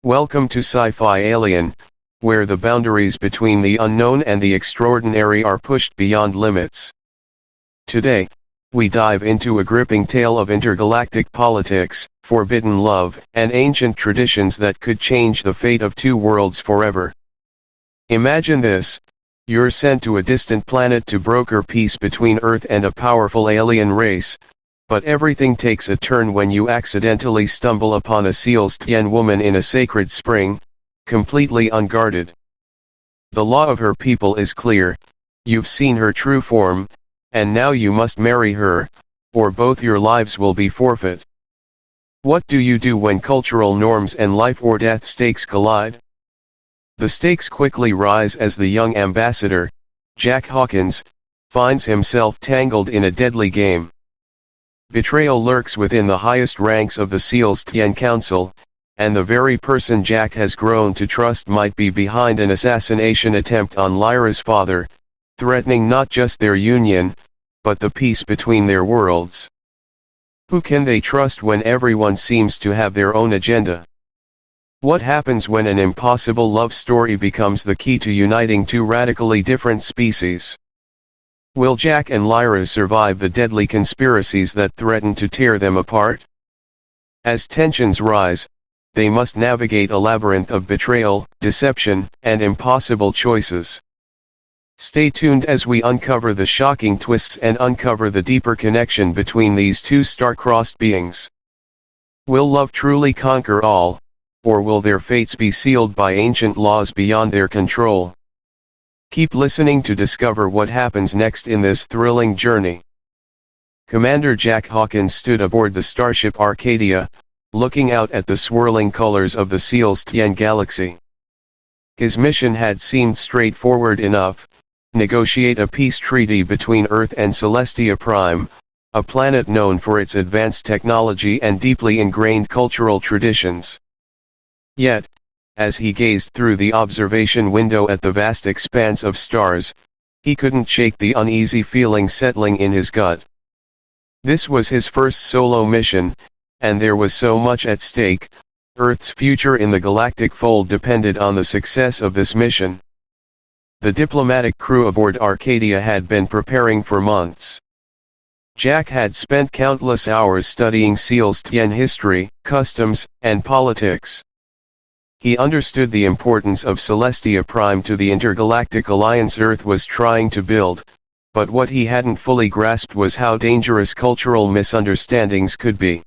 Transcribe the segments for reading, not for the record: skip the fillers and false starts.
Welcome to Sci-Fi Alien, where the boundaries between the unknown and the extraordinary are pushed beyond limits. Today, we dive into a gripping tale of intergalactic politics, forbidden love, and ancient traditions that could change the fate of two worlds forever. Imagine this: you're sent to a distant planet to broker peace between Earth and a powerful alien race, but everything takes a turn when you accidentally stumble upon a Celestian woman in a sacred spring, completely unguarded. The law of her people is clear: you've seen her true form, and now you must marry her, or both your lives will be forfeit. What do you do when cultural norms and life or death stakes collide? The stakes quickly rise as the young ambassador, Jack Hawkins, finds himself tangled in a deadly game. Betrayal lurks within the highest ranks of the Celestian Council, and the very person Jack has grown to trust might be behind an assassination attempt on Lyra's father, threatening not just their union, but the peace between their worlds. Who can they trust when everyone seems to have their own agenda? What happens when an impossible love story becomes the key to uniting two radically different species? Will Jack and Lyra survive the deadly conspiracies that threaten to tear them apart? As tensions rise, they must navigate a labyrinth of betrayal, deception, and impossible choices. Stay tuned as we uncover the shocking twists and uncover the deeper connection between these two star-crossed beings. Will love truly conquer all, or will their fates be sealed by ancient laws beyond their control? Keep listening to discover what happens next in this thrilling journey. Commander Jack Hawkins stood aboard the starship Arcadia, looking out at the swirling colors of the Celestian galaxy. His mission had seemed straightforward enough: negotiate a peace treaty between Earth and Celestia Prime, a planet known for its advanced technology and deeply ingrained cultural traditions. Yet, as he gazed through the observation window at the vast expanse of stars, he couldn't shake the uneasy feeling settling in his gut. This was his first solo mission, and there was so much at stake. Earth's future in the galactic fold depended on the success of this mission. The diplomatic crew aboard Arcadia had been preparing for months. Jack had spent countless hours studying Celestian history, customs, and politics. He understood the importance of Celestia Prime to the intergalactic alliance Earth was trying to build, but what he hadn't fully grasped was how dangerous cultural misunderstandings could be.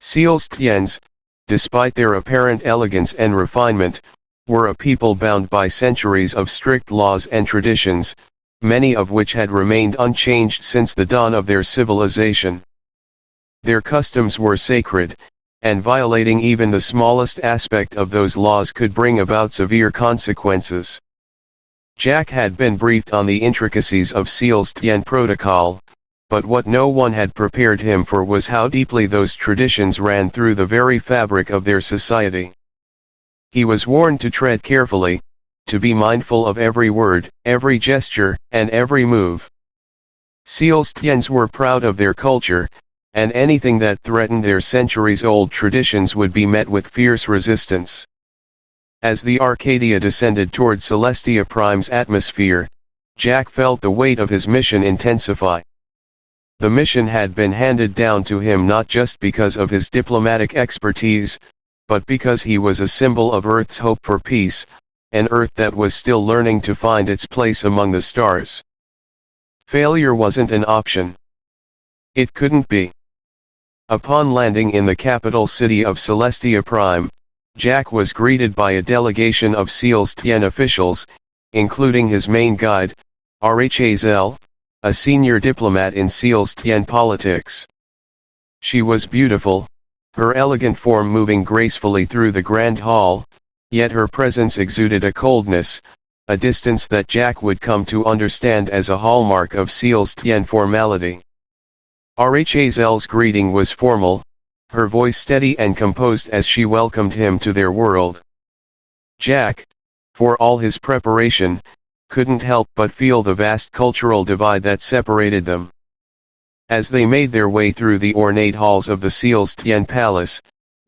Celestians, despite their apparent elegance and refinement, were a people bound by centuries of strict laws and traditions, many of which had remained unchanged since the dawn of their civilization. Their customs were sacred, and violating even the smallest aspect of those laws could bring about severe consequences. Jack had been briefed on the intricacies of Celestian protocol, but what no one had prepared him for was how deeply those traditions ran through the very fabric of their society. He was warned to tread carefully, to be mindful of every word, every gesture, and every move. Celestians were proud of their culture, and anything that threatened their centuries-old traditions would be met with fierce resistance. As the Arcadia descended toward Celestia Prime's atmosphere, Jack felt the weight of his mission intensify. The mission had been handed down to him not just because of his diplomatic expertise, but because he was a symbol of Earth's hope for peace, an Earth that was still learning to find its place among the stars. Failure wasn't an option. It couldn't be. Upon landing in the capital city of Celestia Prime, Jack was greeted by a delegation of Celestian officials, including his main guide, HFY, a senior diplomat in Celestian politics. She was beautiful, her elegant form moving gracefully through the grand hall, yet her presence exuded a coldness, a distance that Jack would come to understand as a hallmark of Celestian formality. HFY's greeting was formal, her voice steady and composed as she welcomed him to their world. Jack, for all his preparation, couldn't help but feel the vast cultural divide that separated them. As they made their way through the ornate halls of the Celestian Palace,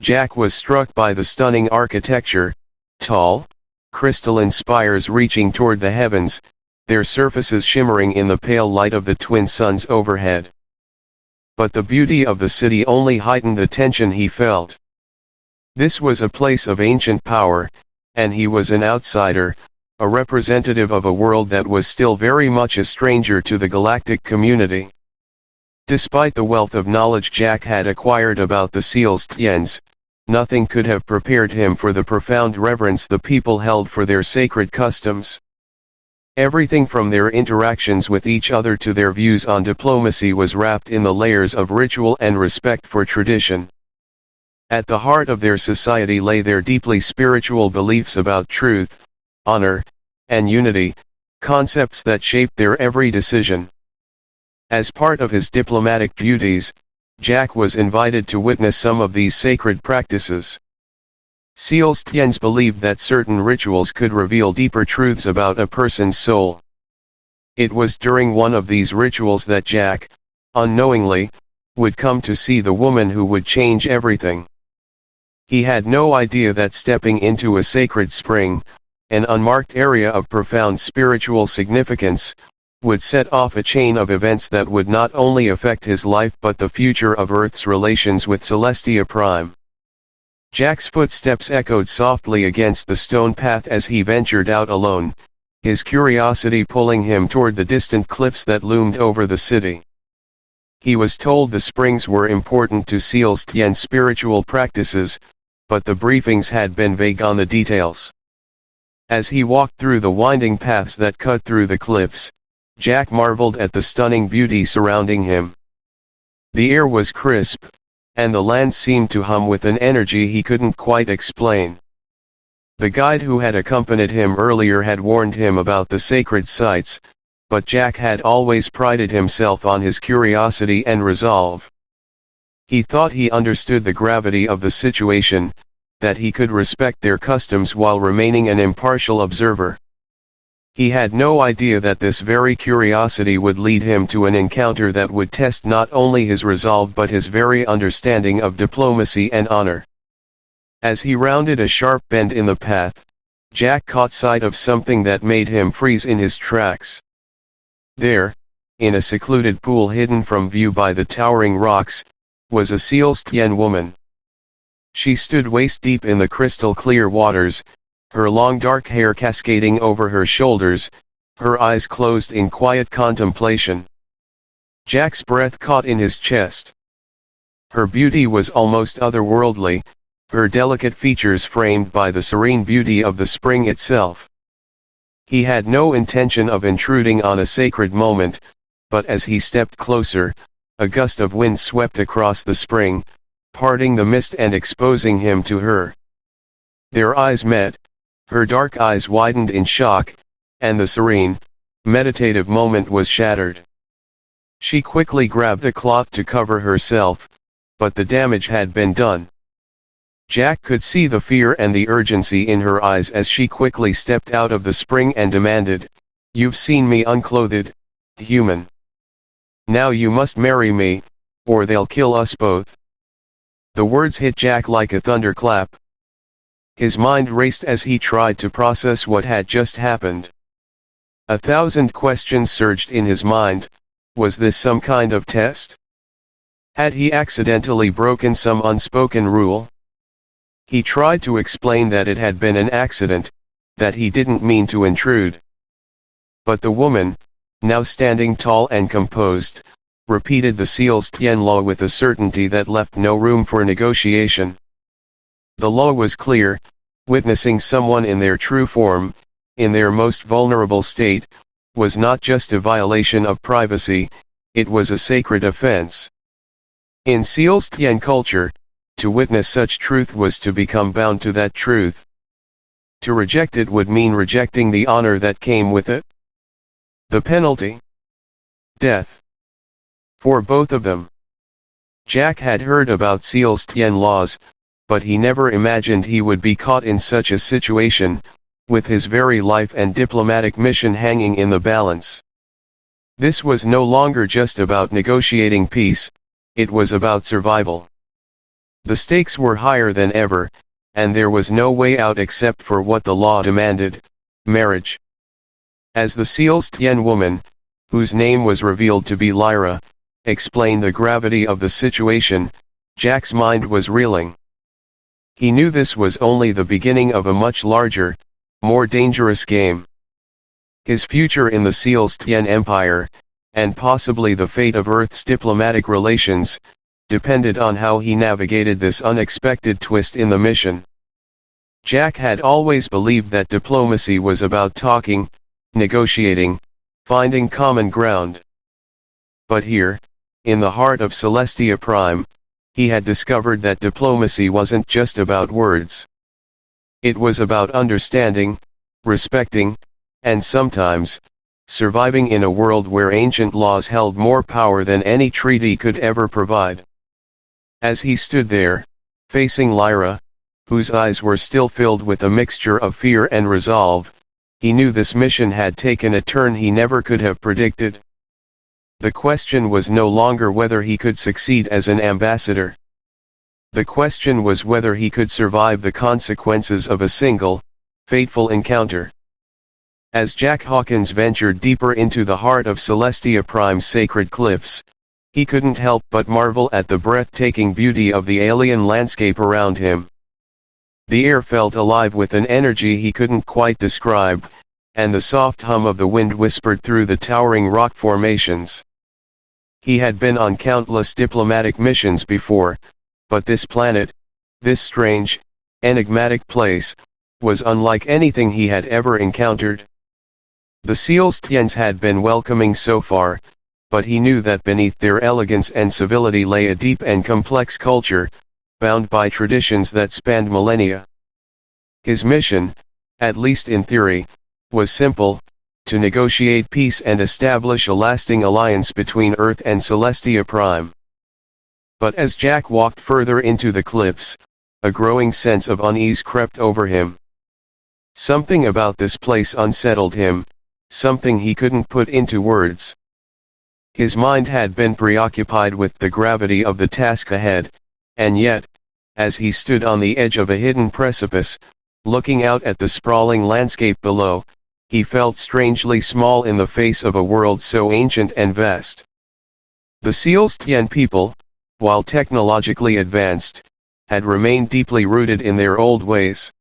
Jack was struck by the stunning architecture, tall, crystalline spires reaching toward the heavens, their surfaces shimmering in the pale light of the twin suns overhead. But the beauty of the city only heightened the tension he felt. This was a place of ancient power, and he was an outsider, a representative of a world that was still very much a stranger to the galactic community. Despite the wealth of knowledge Jack had acquired about the Celestians, nothing could have prepared him for the profound reverence the people held for their sacred customs. Everything from their interactions with each other to their views on diplomacy was wrapped in the layers of ritual and respect for tradition. At the heart of their society lay their deeply spiritual beliefs about truth, honor, and unity, concepts that shaped their every decision. As part of his diplomatic duties, Jack was invited to witness some of these sacred practices. Celestians believed that certain rituals could reveal deeper truths about a person's soul. It was during one of these rituals that Jack, unknowingly, would come to see the woman who would change everything. He had no idea that stepping into a sacred spring, an unmarked area of profound spiritual significance, would set off a chain of events that would not only affect his life but the future of Earth's relations with Celestia Prime. Jack's footsteps echoed softly against the stone path as he ventured out alone, his curiosity pulling him toward the distant cliffs that loomed over the city. He was told the springs were important to Celestian spiritual practices, but the briefings had been vague on the details. As he walked through the winding paths that cut through the cliffs, Jack marveled at the stunning beauty surrounding him. The air was crisp, and the land seemed to hum with an energy he couldn't quite explain. The guide who had accompanied him earlier had warned him about the sacred sites, but Jack had always prided himself on his curiosity and resolve. He thought he understood the gravity of the situation, that he could respect their customs while remaining an impartial observer. He had no idea that this very curiosity would lead him to an encounter that would test not only his resolve but his very understanding of diplomacy and honor. As he rounded a sharp bend in the path, Jack caught sight of something that made him freeze in his tracks. There, in a secluded pool hidden from view by the towering rocks, was a Celestian woman. She stood waist-deep in the crystal-clear waters, her long dark hair cascading over her shoulders, her eyes closed in quiet contemplation. Jack's breath caught in his chest. Her beauty was almost otherworldly, her delicate features framed by the serene beauty of the spring itself. He had no intention of intruding on a sacred moment, but as he stepped closer, a gust of wind swept across the spring, parting the mist and exposing him to her. Their eyes met. Her dark eyes widened in shock, and the serene, meditative moment was shattered. She quickly grabbed a cloth to cover herself, but the damage had been done. Jack could see the fear and the urgency in her eyes as she quickly stepped out of the spring and demanded, "You've seen me unclothed, human. Now you must marry me, or they'll kill us both." The words hit Jack like a thunderclap. His mind raced as he tried to process what had just happened. 1,000 questions surged in his mind. Was this some kind of test? Had he accidentally broken some unspoken rule? He tried to explain that it had been an accident, that he didn't mean to intrude. But the woman, now standing tall and composed, repeated the Celestian law with a certainty that left no room for negotiation. The law was clear: witnessing someone in their true form, in their most vulnerable state, was not just a violation of privacy, it was a sacred offense. In Celestian culture, to witness such truth was to become bound to that truth. To reject it would mean rejecting the honor that came with it. The penalty? Death. For both of them. Jack had heard about Celestian laws, but he never imagined he would be caught in such a situation, with his very life and diplomatic mission hanging in the balance. This was no longer just about negotiating peace, it was about survival. The stakes were higher than ever, and there was no way out except for what the law demanded: marriage. As the Celestian woman, whose name was revealed to be Lyra, explained the gravity of the situation, Jack's mind was reeling. He knew this was only the beginning of a much larger, more dangerous game. His future in the Celestian Empire, and possibly the fate of Earth's diplomatic relations, depended on how he navigated this unexpected twist in the mission. Jack had always believed that diplomacy was about talking, negotiating, finding common ground. But here, in the heart of Celestia Prime, he had discovered that diplomacy wasn't just about words. It was about understanding, respecting, and sometimes, surviving in a world where ancient laws held more power than any treaty could ever provide. As he stood there, facing Lyra, whose eyes were still filled with a mixture of fear and resolve, he knew this mission had taken a turn he never could have predicted. The question was no longer whether he could succeed as an ambassador. The question was whether he could survive the consequences of a single, fateful encounter. As Jack Hawkins ventured deeper into the heart of Celestia Prime's sacred cliffs, he couldn't help but marvel at the breathtaking beauty of the alien landscape around him. The air felt alive with an energy he couldn't quite describe, and the soft hum of the wind whispered through the towering rock formations. He had been on countless diplomatic missions before, but this planet, this strange, enigmatic place, was unlike anything he had ever encountered. The Celestians had been welcoming so far, but he knew that beneath their elegance and civility lay a deep and complex culture, bound by traditions that spanned millennia. His mission, at least in theory, was simple: to negotiate peace and establish a lasting alliance between Earth and Celestia Prime. But as Jack walked further into the cliffs, a growing sense of unease crept over him. Something about this place unsettled him, something he couldn't put into words. His mind had been preoccupied with the gravity of the task ahead, and yet, as he stood on the edge of a hidden precipice, looking out at the sprawling landscape below, he felt strangely small in the face of a world so ancient and vast. The Celestian people, while technologically advanced, had remained deeply rooted in their old ways.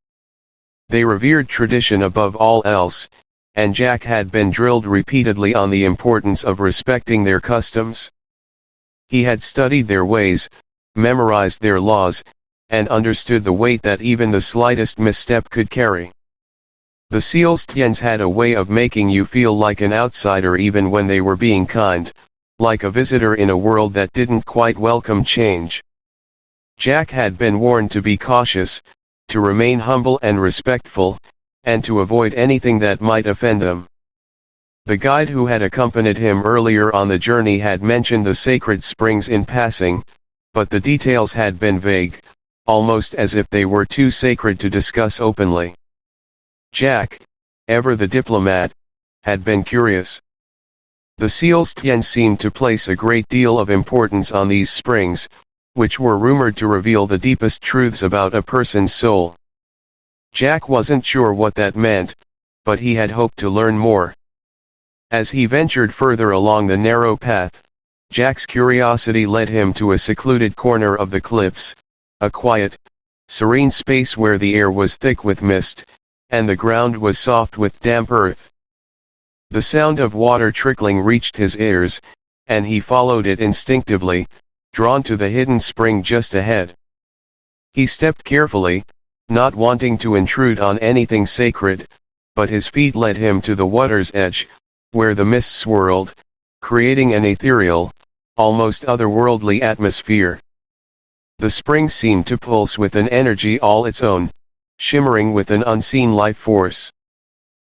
They revered tradition above all else, and Jack had been drilled repeatedly on the importance of respecting their customs. He had studied their ways, memorized their laws, and understood the weight that even the slightest misstep could carry. The Celestians had a way of making you feel like an outsider even when they were being kind, like a visitor in a world that didn't quite welcome change. Jack had been warned to be cautious, to remain humble and respectful, and to avoid anything that might offend them. The guide who had accompanied him earlier on the journey had mentioned the sacred springs in passing, but the details had been vague, almost as if they were too sacred to discuss openly. Jack, ever the diplomat, had been curious. The Celestians seemed to place a great deal of importance on these springs, which were rumored to reveal the deepest truths about a person's soul. Jack wasn't sure what that meant, but he had hoped to learn more. As he ventured further along the narrow path, Jack's curiosity led him to a secluded corner of the cliffs, a quiet, serene space where the air was thick with mist, and the ground was soft with damp earth. The sound of water trickling reached his ears, and he followed it instinctively, drawn to the hidden spring just ahead. He stepped carefully, not wanting to intrude on anything sacred, but his feet led him to the water's edge, where the mist swirled, creating an ethereal, almost otherworldly atmosphere. The spring seemed to pulse with an energy all its own, shimmering with an unseen life force.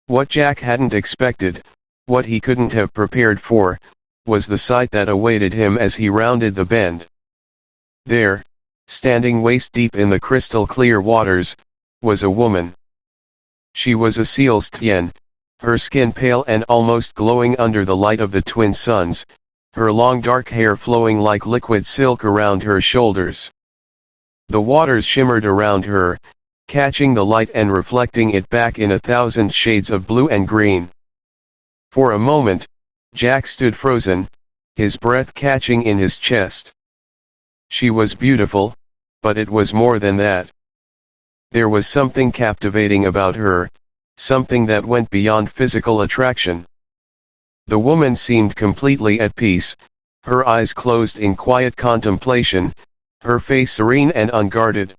What Jack hadn't expected, what he couldn't have prepared for, was the sight that awaited him as he rounded the bend. There, standing waist-deep in the crystal-clear waters, was a woman. She was a Celestian, her skin pale and almost glowing under the light of the twin suns, her long dark hair flowing like liquid silk around her shoulders. The waters shimmered around her, catching the light and reflecting it back in 1,000 shades of blue and green. For a moment, Jack stood frozen, his breath catching in his chest. She was beautiful, but it was more than that. There was something captivating about her, something that went beyond physical attraction. The woman seemed completely at peace, her eyes closed in quiet contemplation, her face serene and unguarded.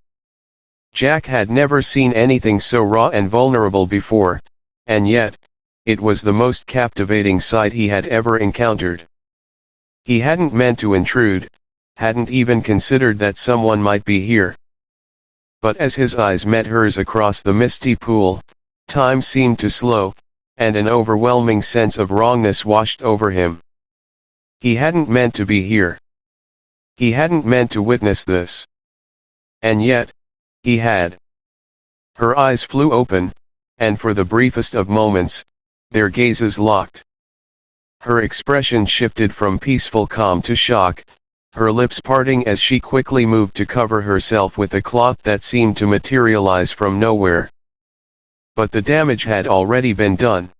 Jack had never seen anything so raw and vulnerable before, and yet, it was the most captivating sight he had ever encountered. He hadn't meant to intrude, hadn't even considered that someone might be here. But as his eyes met hers across the misty pool, time seemed to slow, and an overwhelming sense of wrongness washed over him. He hadn't meant to be here. He hadn't meant to witness this. And yet, he had. Her eyes flew open, and for the briefest of moments, their gazes locked. Her expression shifted from peaceful calm to shock, her lips parting as she quickly moved to cover herself with a cloth that seemed to materialize from nowhere. But the damage had already been done.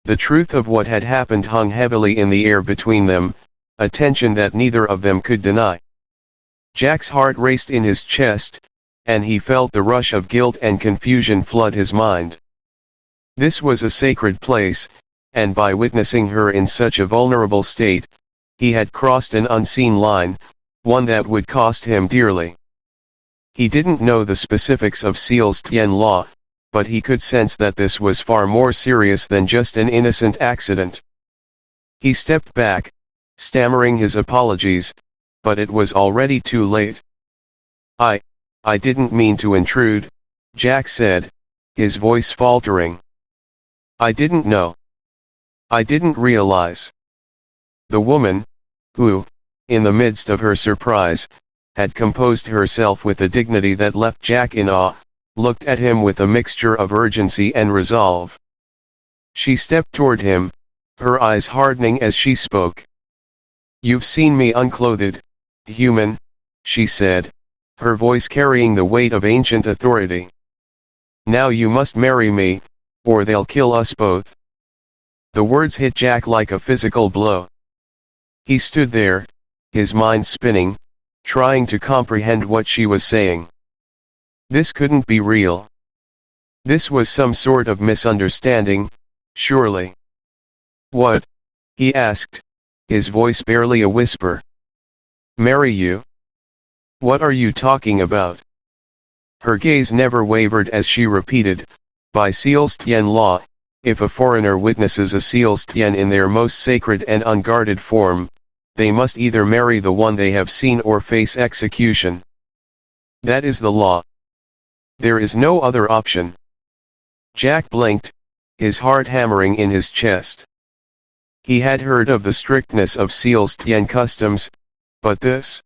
The truth of what had happened hung heavily in the air between them, a tension that neither of them could deny. Jack's heart raced in his chest, and he felt the rush of guilt and confusion flood his mind. This was a sacred place, and by witnessing her in such a vulnerable state, he had crossed an unseen line, one that would cost him dearly. He didn't know the specifics of Celestian law, but he could sense that this was far more serious than just an innocent accident. He stepped back, stammering his apologies, but it was already too late. I didn't mean to intrude, Jack said, his voice faltering. I didn't know. I didn't realize. The woman, who, in the midst of her surprise, had composed herself with a dignity that left Jack in awe, looked at him with a mixture of urgency and resolve. She stepped toward him, her eyes hardening as she spoke. You've seen me unclothed, human, she said, her voice carrying the weight of ancient authority. Now you must marry me, or they'll kill us both. The words hit Jack like a physical blow. He stood there, his mind spinning, trying to comprehend what she was saying. This couldn't be real. This was some sort of misunderstanding, surely. What? He asked, his voice barely a whisper. Marry you? What are you talking about? Her gaze never wavered as she repeated, by Celestian law, if a foreigner witnesses a Celestian in their most sacred and unguarded form, they must either marry the one they have seen or face execution. That is the law. There is no other option. Jack blinked, his heart hammering in his chest. He had heard of the strictness of Celestian customs, but this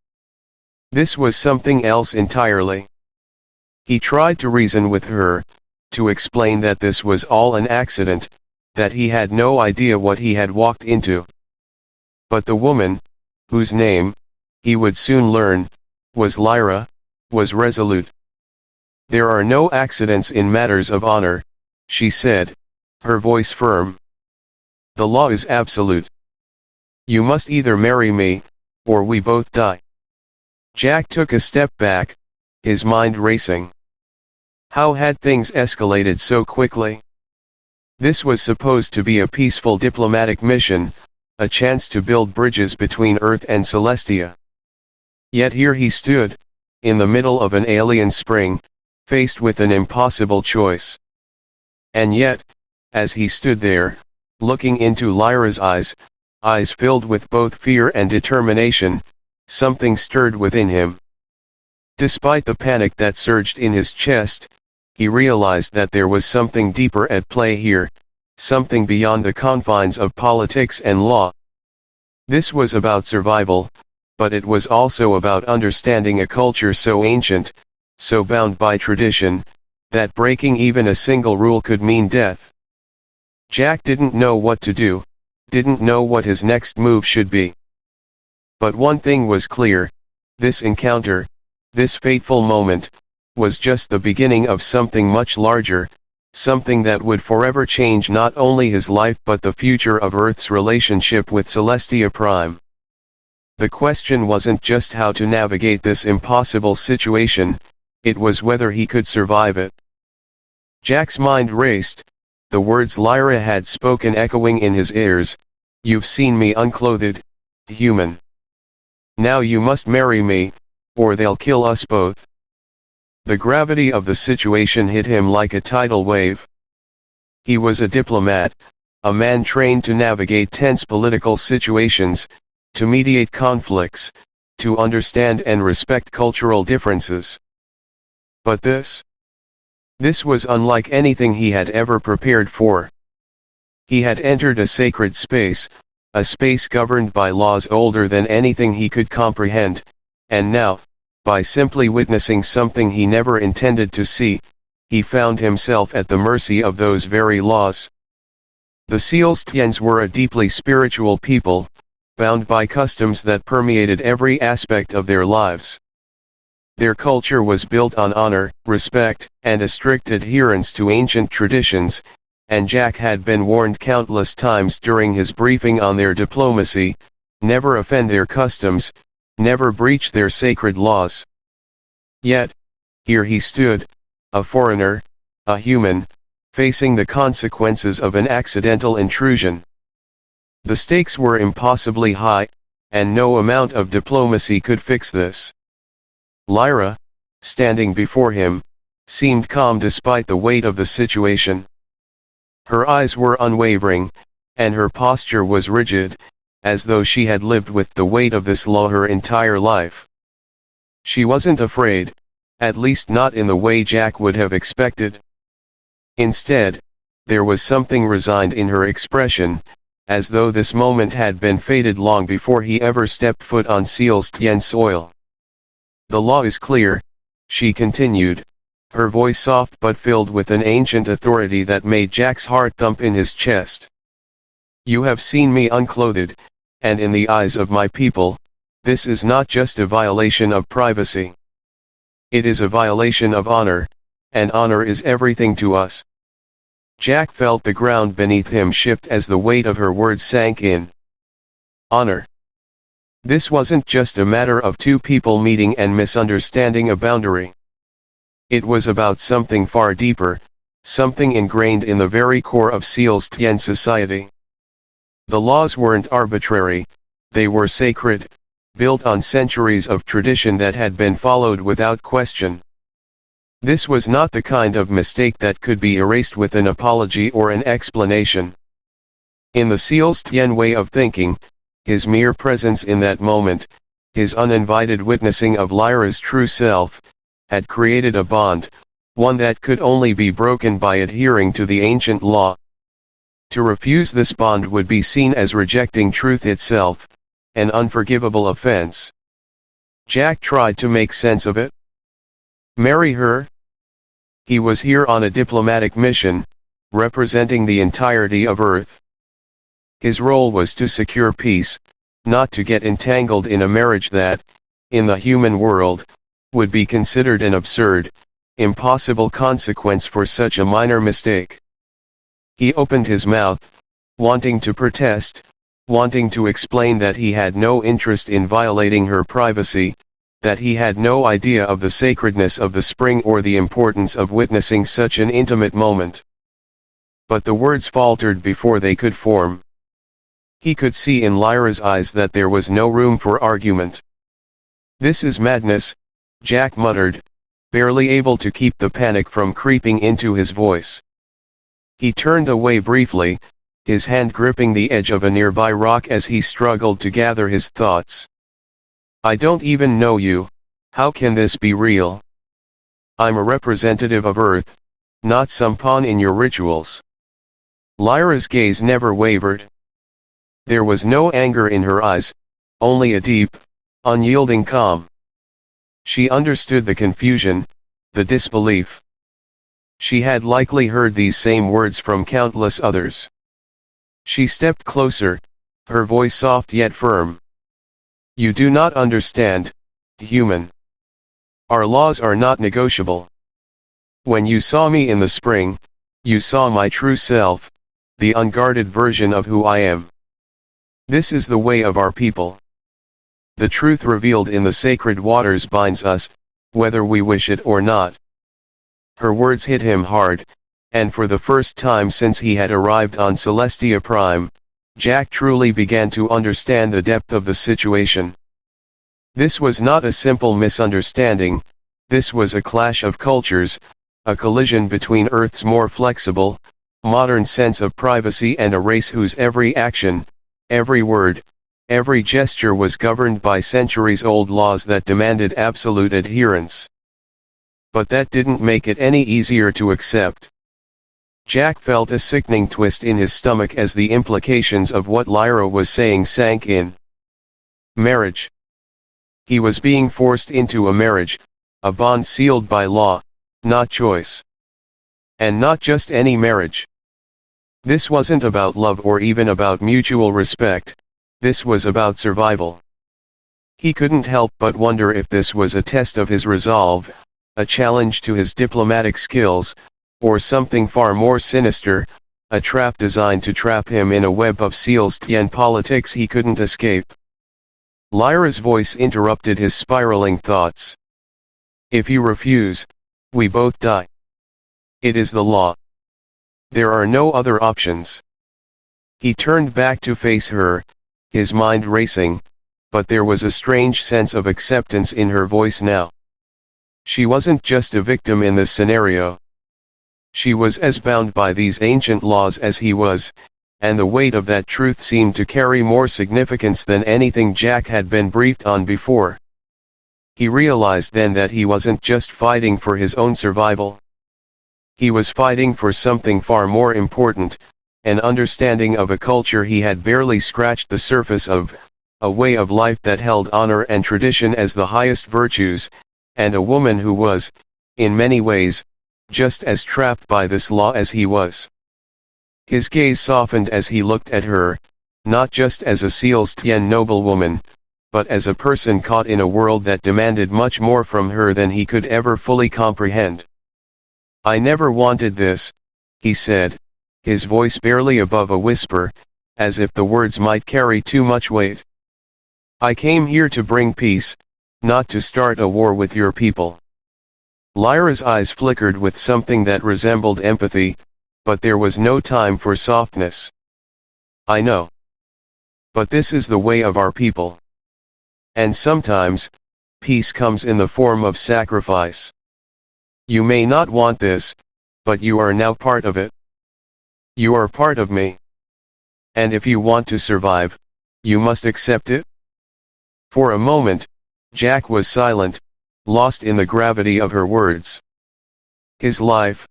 was something else entirely. He tried to reason with her, to explain that this was all an accident, that he had no idea what he had walked into. But the woman, whose name, he would soon learn, was Lyra, was resolute. There are no accidents in matters of honor, she said, her voice firm. The law is absolute. You must either marry me, or we both die. Jack took a step back, his mind racing. How had things escalated so quickly? This was supposed to be a peaceful diplomatic mission, a chance to build bridges between Earth and Celestia. Yet here he stood, in the middle of an alien spring, faced with an impossible choice. And yet, as he stood there, looking into Lyra's eyes filled with both fear and determination, something stirred within him. Despite the panic that surged in his chest, he realized that there was something deeper at play here, something beyond the confines of politics and law. This was about survival, but it was also about understanding a culture so ancient, so bound by tradition, that breaking even a single rule could mean death. Jack didn't know what to do, didn't know what his next move should be. But one thing was clear, this encounter, this fateful moment, was just the beginning of something much larger, something that would forever change not only his life but the future of Earth's relationship with Celestia Prime. The question wasn't just how to navigate this impossible situation, it was whether he could survive it. Jack's mind raced, the words Lyra had spoken echoing in his ears, "You've seen me unclothed, human. Now you must marry me, or they'll kill us both." The gravity of the situation hit him like a tidal wave. He was a diplomat, a man trained to navigate tense political situations, to mediate conflicts, to understand and respect cultural differences. But this was unlike anything he had ever prepared for. He had entered a sacred space, a space governed by laws older than anything he could comprehend, and now, by simply witnessing something he never intended to see, he found himself at the mercy of those very laws. The Celestians were a deeply spiritual people, bound by customs that permeated every aspect of their lives. Their culture was built on honor, respect, and a strict adherence to ancient traditions, and Jack had been warned countless times during his briefing on their diplomacy, never offend their customs, never breach their sacred laws. Yet, here he stood, a foreigner, a human, facing the consequences of an accidental intrusion. The stakes were impossibly high, and no amount of diplomacy could fix this. Lyra, standing before him, seemed calm despite the weight of the situation. Her eyes were unwavering, and her posture was rigid, as though she had lived with the weight of this law her entire life. She wasn't afraid, at least not in the way Jack would have expected. Instead, there was something resigned in her expression, as though this moment had been fated long before he ever stepped foot on Celestian soil. "The law is clear," she continued, her voice soft but filled with an ancient authority that made Jack's heart thump in his chest. "You have seen me unclothed, and in the eyes of my people, this is not just a violation of privacy. It is a violation of honor, and honor is everything to us." Jack felt the ground beneath him shift as the weight of her words sank in. Honor. This wasn't just a matter of two people meeting and misunderstanding a boundary. It was about something far deeper, something ingrained in the very core of Celestian society. The laws weren't arbitrary, they were sacred, built on centuries of tradition that had been followed without question. This was not the kind of mistake that could be erased with an apology or an explanation. In the Celestian way of thinking, his mere presence in that moment, his uninvited witnessing of Lyra's true self, had created a bond, one that could only be broken by adhering to the ancient law. To refuse this bond would be seen as rejecting truth itself, an unforgivable offense. Jack tried to make sense of it. Marry her? He was here on a diplomatic mission, representing the entirety of Earth. His role was to secure peace, not to get entangled in a marriage that, in the human world, would be considered an absurd, impossible consequence for such a minor mistake. He opened his mouth, wanting to protest, wanting to explain that he had no interest in violating her privacy, that he had no idea of the sacredness of the spring or the importance of witnessing such an intimate moment. But the words faltered before they could form. He could see in Lyra's eyes that there was no room for argument. "This is madness," Jack muttered, barely able to keep the panic from creeping into his voice. He turned away briefly, his hand gripping the edge of a nearby rock as he struggled to gather his thoughts. "I don't even know you, how can this be real? I'm a representative of Earth, not some pawn in your rituals." Lyra's gaze never wavered. There was no anger in her eyes, only a deep, unyielding calm. She understood the confusion, the disbelief. She had likely heard these same words from countless others. She stepped closer, her voice soft yet firm. "You do not understand, human. Our laws are not negotiable. When you saw me in the spring, you saw my true self, the unguarded version of who I am. This is the way of our people. The truth revealed in the sacred waters binds us, whether we wish it or not. Her words hit him hard, and for the first time since he had arrived on Celestia Prime, Jack truly began to understand the depth of the situation. This was not a simple misunderstanding, this was a clash of cultures, a collision between Earth's more flexible, modern sense of privacy and a race whose every action, every word, every gesture was governed by centuries-old laws that demanded absolute adherence. But that didn't make it any easier to accept. Jack felt a sickening twist in his stomach as the implications of what Lyra was saying sank in. Marriage. He was being forced into a marriage, a bond sealed by law, not choice. And not just any marriage. This wasn't about love or even about mutual respect, this was about survival. He couldn't help but wonder if this was a test of his resolve, a challenge to his diplomatic skills, or something far more sinister, a trap designed to trap him in a web of Celestian politics he couldn't escape. Lyra's voice interrupted his spiraling thoughts. If you refuse, we both die. It is the law. There are no other options. He turned back to face her, his mind racing, but there was a strange sense of acceptance in her voice now. She wasn't just a victim in this scenario. She was as bound by these ancient laws as he was, and the weight of that truth seemed to carry more significance than anything Jack had been briefed on before. He realized then that he wasn't just fighting for his own survival. He was fighting for something far more important, an understanding of a culture he had barely scratched the surface of, a way of life that held honor and tradition as the highest virtues, and a woman who was, in many ways, just as trapped by this law as he was. His gaze softened as he looked at her, not just as a Celestian noblewoman, but as a person caught in a world that demanded much more from her than he could ever fully comprehend. I never wanted this, he said, his voice barely above a whisper, as if the words might carry too much weight. I came here to bring peace, not to start a war with your people. Lyra's eyes flickered with something that resembled empathy, but there was no time for softness. I know. But this is the way of our people. And sometimes, peace comes in the form of sacrifice. You may not want this, but you are now part of it. You are part of me. And if you want to survive, you must accept it. For a moment, Jack was silent, lost in the gravity of her words. His life,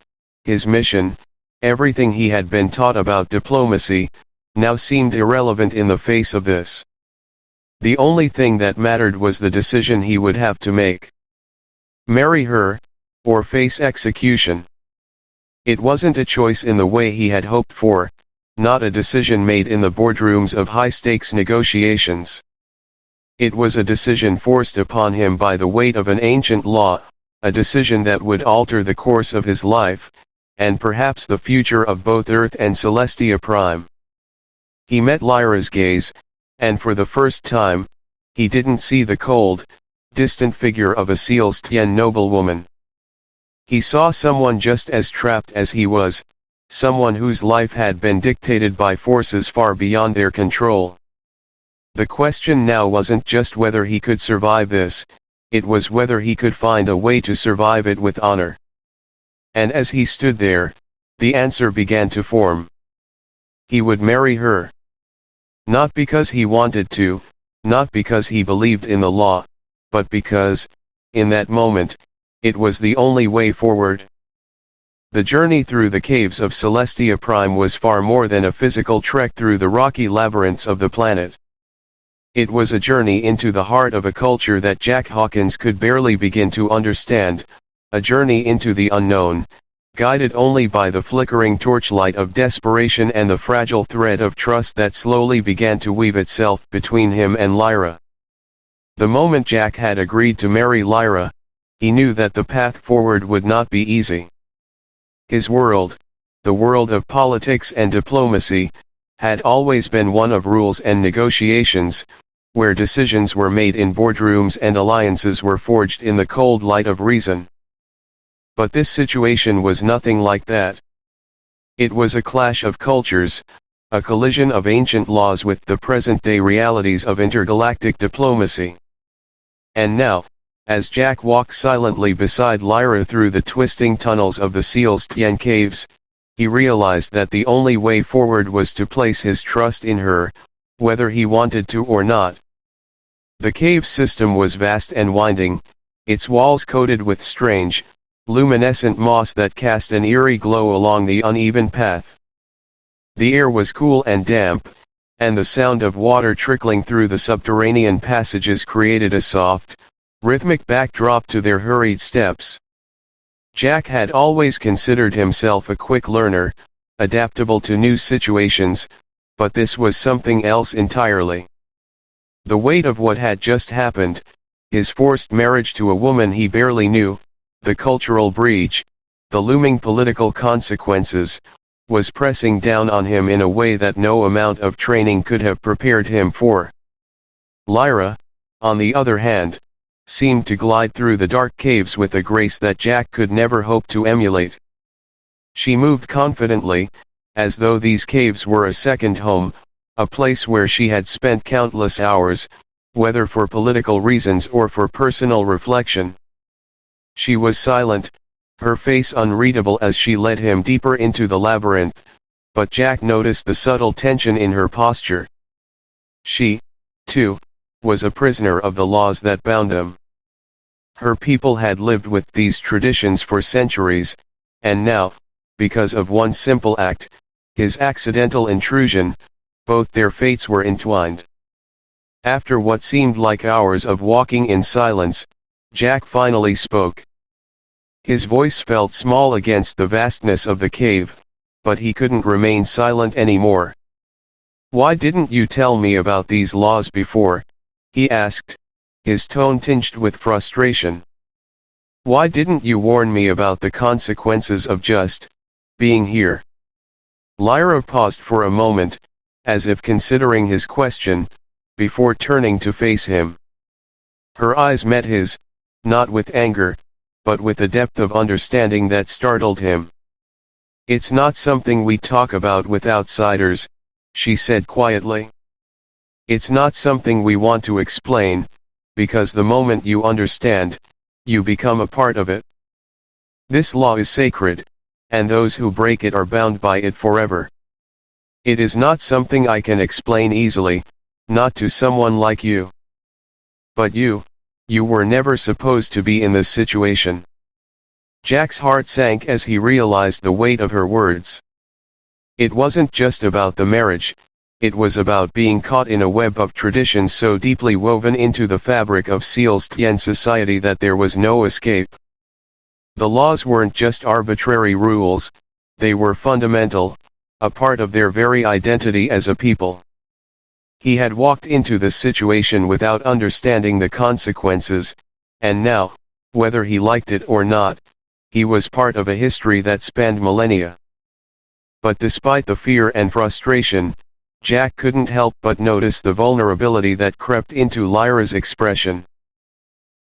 his mission, everything he had been taught about diplomacy, now seemed irrelevant in the face of this. The only thing that mattered was the decision he would have to make. Marry her, or face execution. It wasn't a choice in the way he had hoped for, not a decision made in the boardrooms of high-stakes negotiations. It was a decision forced upon him by the weight of an ancient law, a decision that would alter the course of his life, and perhaps the future of both Earth and Celestia Prime. He met Lyra's gaze, and for the first time, he didn't see the cold, distant figure of a Celestian noblewoman. He saw someone just as trapped as he was, someone whose life had been dictated by forces far beyond their control. The question now wasn't just whether he could survive this, it was whether he could find a way to survive it with honor. And as he stood there, the answer began to form. He would marry her. Not because he wanted to, not because he believed in the law, but because, in that moment, it was the only way forward. The journey through the caves of Celestia Prime was far more than a physical trek through the rocky labyrinths of the planet. It was a journey into the heart of a culture that Jack Hawkins could barely begin to understand, a journey into the unknown, guided only by the flickering torchlight of desperation and the fragile thread of trust that slowly began to weave itself between him and Lyra. The moment Jack had agreed to marry Lyra, he knew that the path forward would not be easy. His world, the world of politics and diplomacy, had always been one of rules and negotiations, where decisions were made in boardrooms and alliances were forged in the cold light of reason. But this situation was nothing like that. It was a clash of cultures, a collision of ancient laws with the present-day realities of intergalactic diplomacy. And now, as Jack walked silently beside Lyra through the twisting tunnels of the Celestian caves, he realized that the only way forward was to place his trust in her, whether he wanted to or not. The cave system was vast and winding, its walls coated with strange, luminescent moss that cast an eerie glow along the uneven path. The air was cool and damp, and the sound of water trickling through the subterranean passages created a soft, rhythmic backdrop to their hurried steps. Jack had always considered himself a quick learner, adaptable to new situations, but this was something else entirely. The weight of what had just happened, his forced marriage to a woman he barely knew, the cultural breach, the looming political consequences, was pressing down on him in a way that no amount of training could have prepared him for. Lyra, on the other hand, seemed to glide through the dark caves with a grace that Jack could never hope to emulate. She moved confidently, as though these caves were a second home, a place where she had spent countless hours, whether for political reasons or for personal reflection. She was silent, her face unreadable as she led him deeper into the labyrinth, but Jack noticed the subtle tension in her posture. She, too, was a prisoner of the laws that bound them. Her people had lived with these traditions for centuries, and now, because of one simple act, his accidental intrusion, both their fates were entwined. After what seemed like hours of walking in silence, Jack finally spoke. His voice felt small against the vastness of the cave, but he couldn't remain silent anymore. "Why didn't you tell me about these laws before?" he asked, his tone tinged with frustration. "Why didn't you warn me about the consequences of just being here?" Lyra paused for a moment, as if considering his question, before turning to face him. Her eyes met his, not with anger, but with a depth of understanding that startled him. "It's not something we talk about with outsiders," she said quietly. "It's not something we want to explain, because the moment you understand, you become a part of it. This law is sacred, and those who break it are bound by it forever. It is not something I can explain easily, not to someone like you. But you were never supposed to be in this situation." Jack's heart sank as he realized the weight of her words. It wasn't just about the marriage, it was about being caught in a web of traditions so deeply woven into the fabric of Celestian society that there was no escape. The laws weren't just arbitrary rules, they were fundamental, a part of their very identity as a people. He had walked into this situation without understanding the consequences, and now, whether he liked it or not, he was part of a history that spanned millennia. But despite the fear and frustration, Jack couldn't help but notice the vulnerability that crept into Lyra's expression.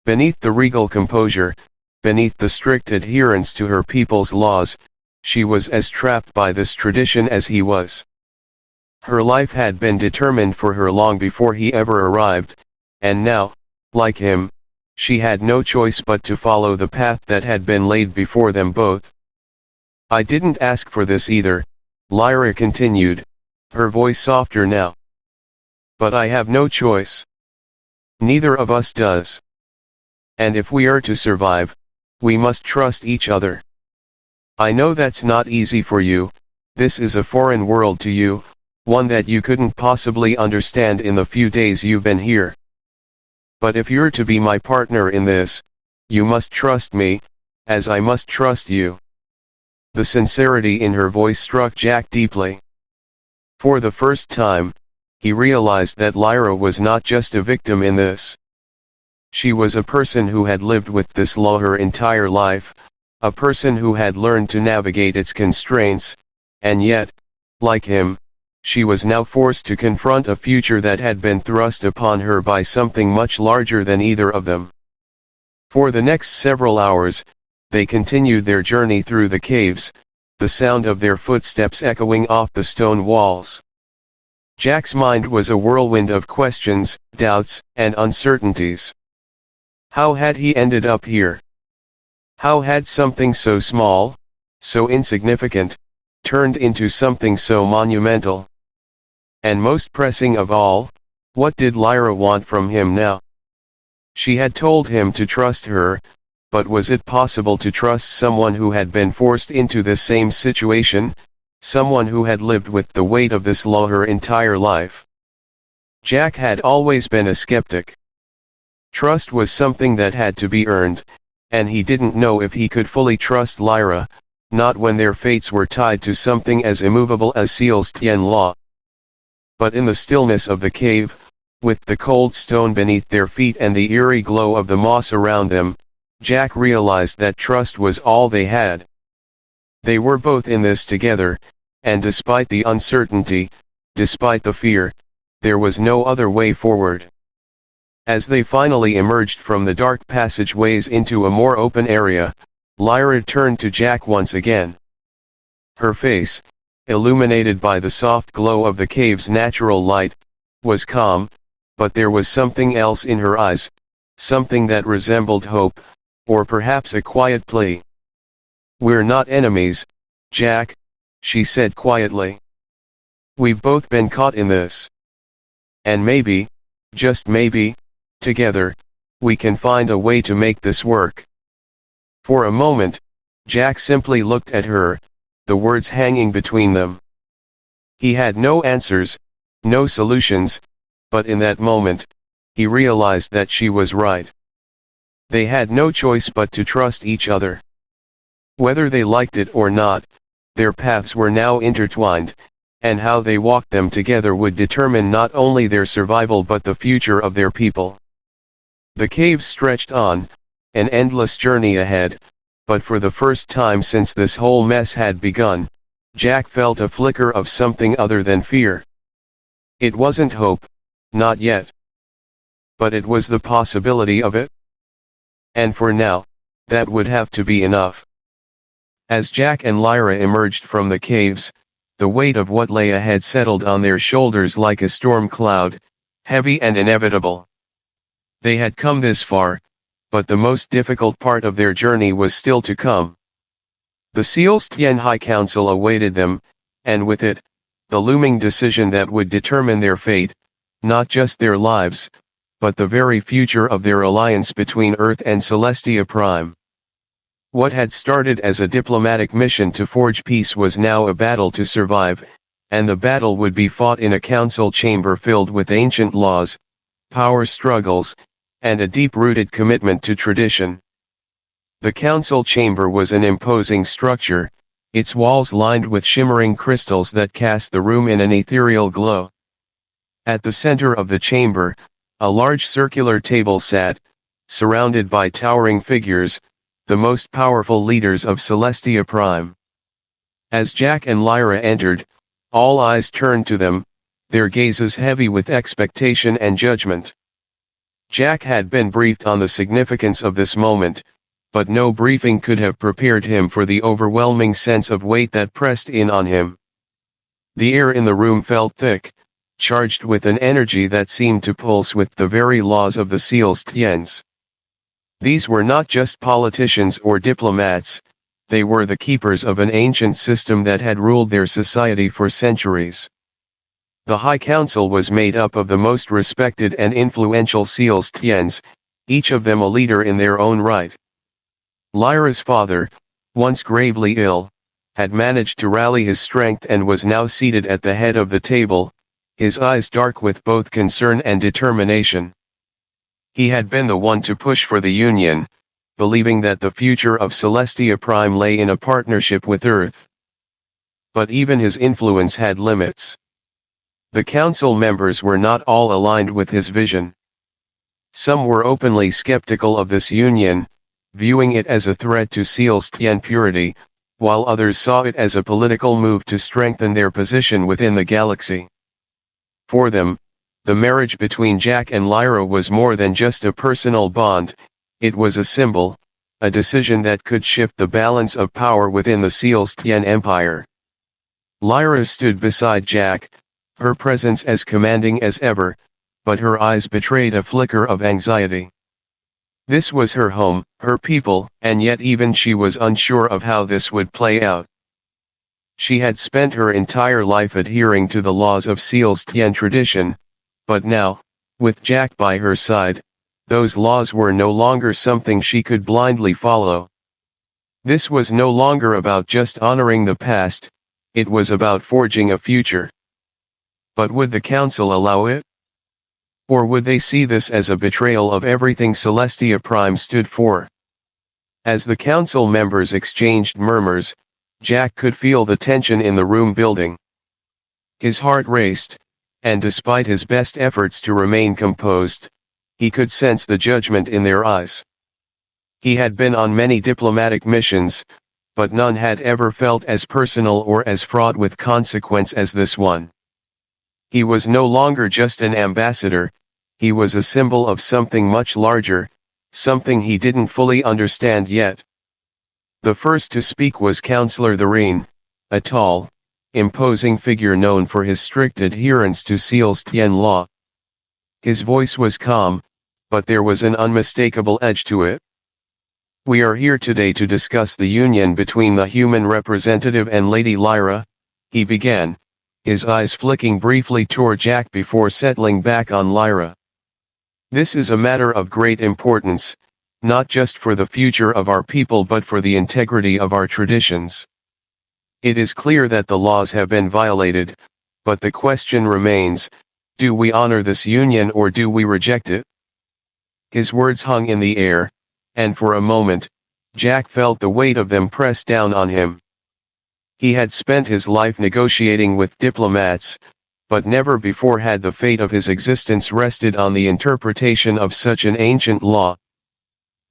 Beneath the regal composure, beneath the strict adherence to her people's laws, she was as trapped by this tradition as he was. Her life had been determined for her long before he ever arrived, and now, like him, she had no choice but to follow the path that had been laid before them both. "I didn't ask for this either," Lyra continued, her voice softer now. "But I have no choice. Neither of us does. And if we are to survive, we must trust each other. I know that's not easy for you, this is a foreign world to you, one that you couldn't possibly understand in the few days you've been here. But if you're to be my partner in this, you must trust me, as I must trust you." The sincerity in her voice struck Jack deeply. For the first time, he realized that Lyra was not just a victim in this. She was a person who had lived with this law her entire life, a person who had learned to navigate its constraints, and yet, like him, she was now forced to confront a future that had been thrust upon her by something much larger than either of them. For the next several hours, they continued their journey through the caves, the sound of their footsteps echoing off the stone walls. Jack's mind was a whirlwind of questions, doubts, and uncertainties. How had he ended up here? How had something so small, so insignificant, turned into something so monumental? And most pressing of all, what did Lyra want from him now? She had told him to trust her, but was it possible to trust someone who had been forced into this same situation, someone who had lived with the weight of this law her entire life? Jack had always been a skeptic. Trust was something that had to be earned, and he didn't know if he could fully trust Lyra, not when their fates were tied to something as immovable as Celestian law. But in the stillness of the cave, with the cold stone beneath their feet and the eerie glow of the moss around them, Jack realized that trust was all they had. They were both in this together, and despite the uncertainty, despite the fear, there was no other way forward. As they finally emerged from the dark passageways into a more open area, Lyra turned to Jack once again. Her face, illuminated by the soft glow of the cave's natural light, was calm, but there was something else in her eyes, something that resembled hope, or perhaps a quiet plea. "We're not enemies, Jack," she said quietly. "We've both been caught in this. And maybe, just maybe, together, we can find a way to make this work." For a moment, Jack simply looked at her, the words hanging between them. He had no answers, no solutions, but in that moment, he realized that she was right. They had no choice but to trust each other. Whether they liked it or not, their paths were now intertwined, and how they walked them together would determine not only their survival but the future of their people. The cave stretched on, an endless journey ahead, but for the first time since this whole mess had begun, Jack felt a flicker of something other than fear. It wasn't hope, not yet. But it was the possibility of it. And for now, that would have to be enough. As Jack and Lyra emerged from the caves, the weight of what lay ahead settled on their shoulders like a storm cloud, heavy and inevitable. They had come this far, but the most difficult part of their journey was still to come. The Celestian High Council awaited them, and with it, the looming decision that would determine their fate, not just their lives, but the very future of their alliance between Earth and Celestia Prime. What had started as a diplomatic mission to forge peace was now a battle to survive, and the battle would be fought in a council chamber filled with ancient laws, power struggles, and a deep-rooted commitment to tradition. The council chamber was an imposing structure, its walls lined with shimmering crystals that cast the room in an ethereal glow. At the center of the chamber, a large circular table sat, surrounded by towering figures, the most powerful leaders of Celestia Prime. As Jack and Lyra entered, all eyes turned to them, their gazes heavy with expectation and judgment. Jack had been briefed on the significance of this moment, but no briefing could have prepared him for the overwhelming sense of weight that pressed in on him. The air in the room felt thick, charged with an energy that seemed to pulse with the very laws of the Celestians. These were not just politicians or diplomats, they were the keepers of an ancient system that had ruled their society for centuries. The High Council was made up of the most respected and influential Celestians, each of them a leader in their own right. Lyra's father, once gravely ill, had managed to rally his strength and was now seated at the head of the table, his eyes dark with both concern and determination. He had been the one to push for the Union, believing that the future of Celestia Prime lay in a partnership with Earth. But even his influence had limits. The council members were not all aligned with his vision. Some were openly skeptical of this union, viewing it as a threat to Celestian purity, while others saw it as a political move to strengthen their position within the galaxy. For them, the marriage between Jack and Lyra was more than just a personal bond, it was a symbol, a decision that could shift the balance of power within the Celestian Empire. Lyra stood beside Jack, her presence as commanding as ever, but her eyes betrayed a flicker of anxiety. This was her home, her people, and yet even she was unsure of how this would play out. She had spent her entire life adhering to the laws of Celestian tradition, but now, with Jack by her side, those laws were no longer something she could blindly follow. This was no longer about just honoring the past, it was about forging a future. But would the Council allow it? Or would they see this as a betrayal of everything Celestia Prime stood for? As the Council members exchanged murmurs, Jack could feel the tension in the room building. His heart raced, and despite his best efforts to remain composed, he could sense the judgment in their eyes. He had been on many diplomatic missions, but none had ever felt as personal or as fraught with consequence as this one. He was no longer just an ambassador, he was a symbol of something much larger, something he didn't fully understand yet. The first to speak was Counselor Thorine, a tall, imposing figure known for his strict adherence to Celestian law. His voice was calm, but there was an unmistakable edge to it. We are here today to discuss the union between the human representative and Lady Lyra, he began, his eyes flicking briefly toward Jack before settling back on Lyra. This is a matter of great importance, not just for the future of our people but for the integrity of our traditions. It is clear that the laws have been violated, but the question remains, do we honor this union or do we reject it? His words hung in the air, and for a moment, Jack felt the weight of them press down on him. He had spent his life negotiating with diplomats, but never before had the fate of his existence rested on the interpretation of such an ancient law.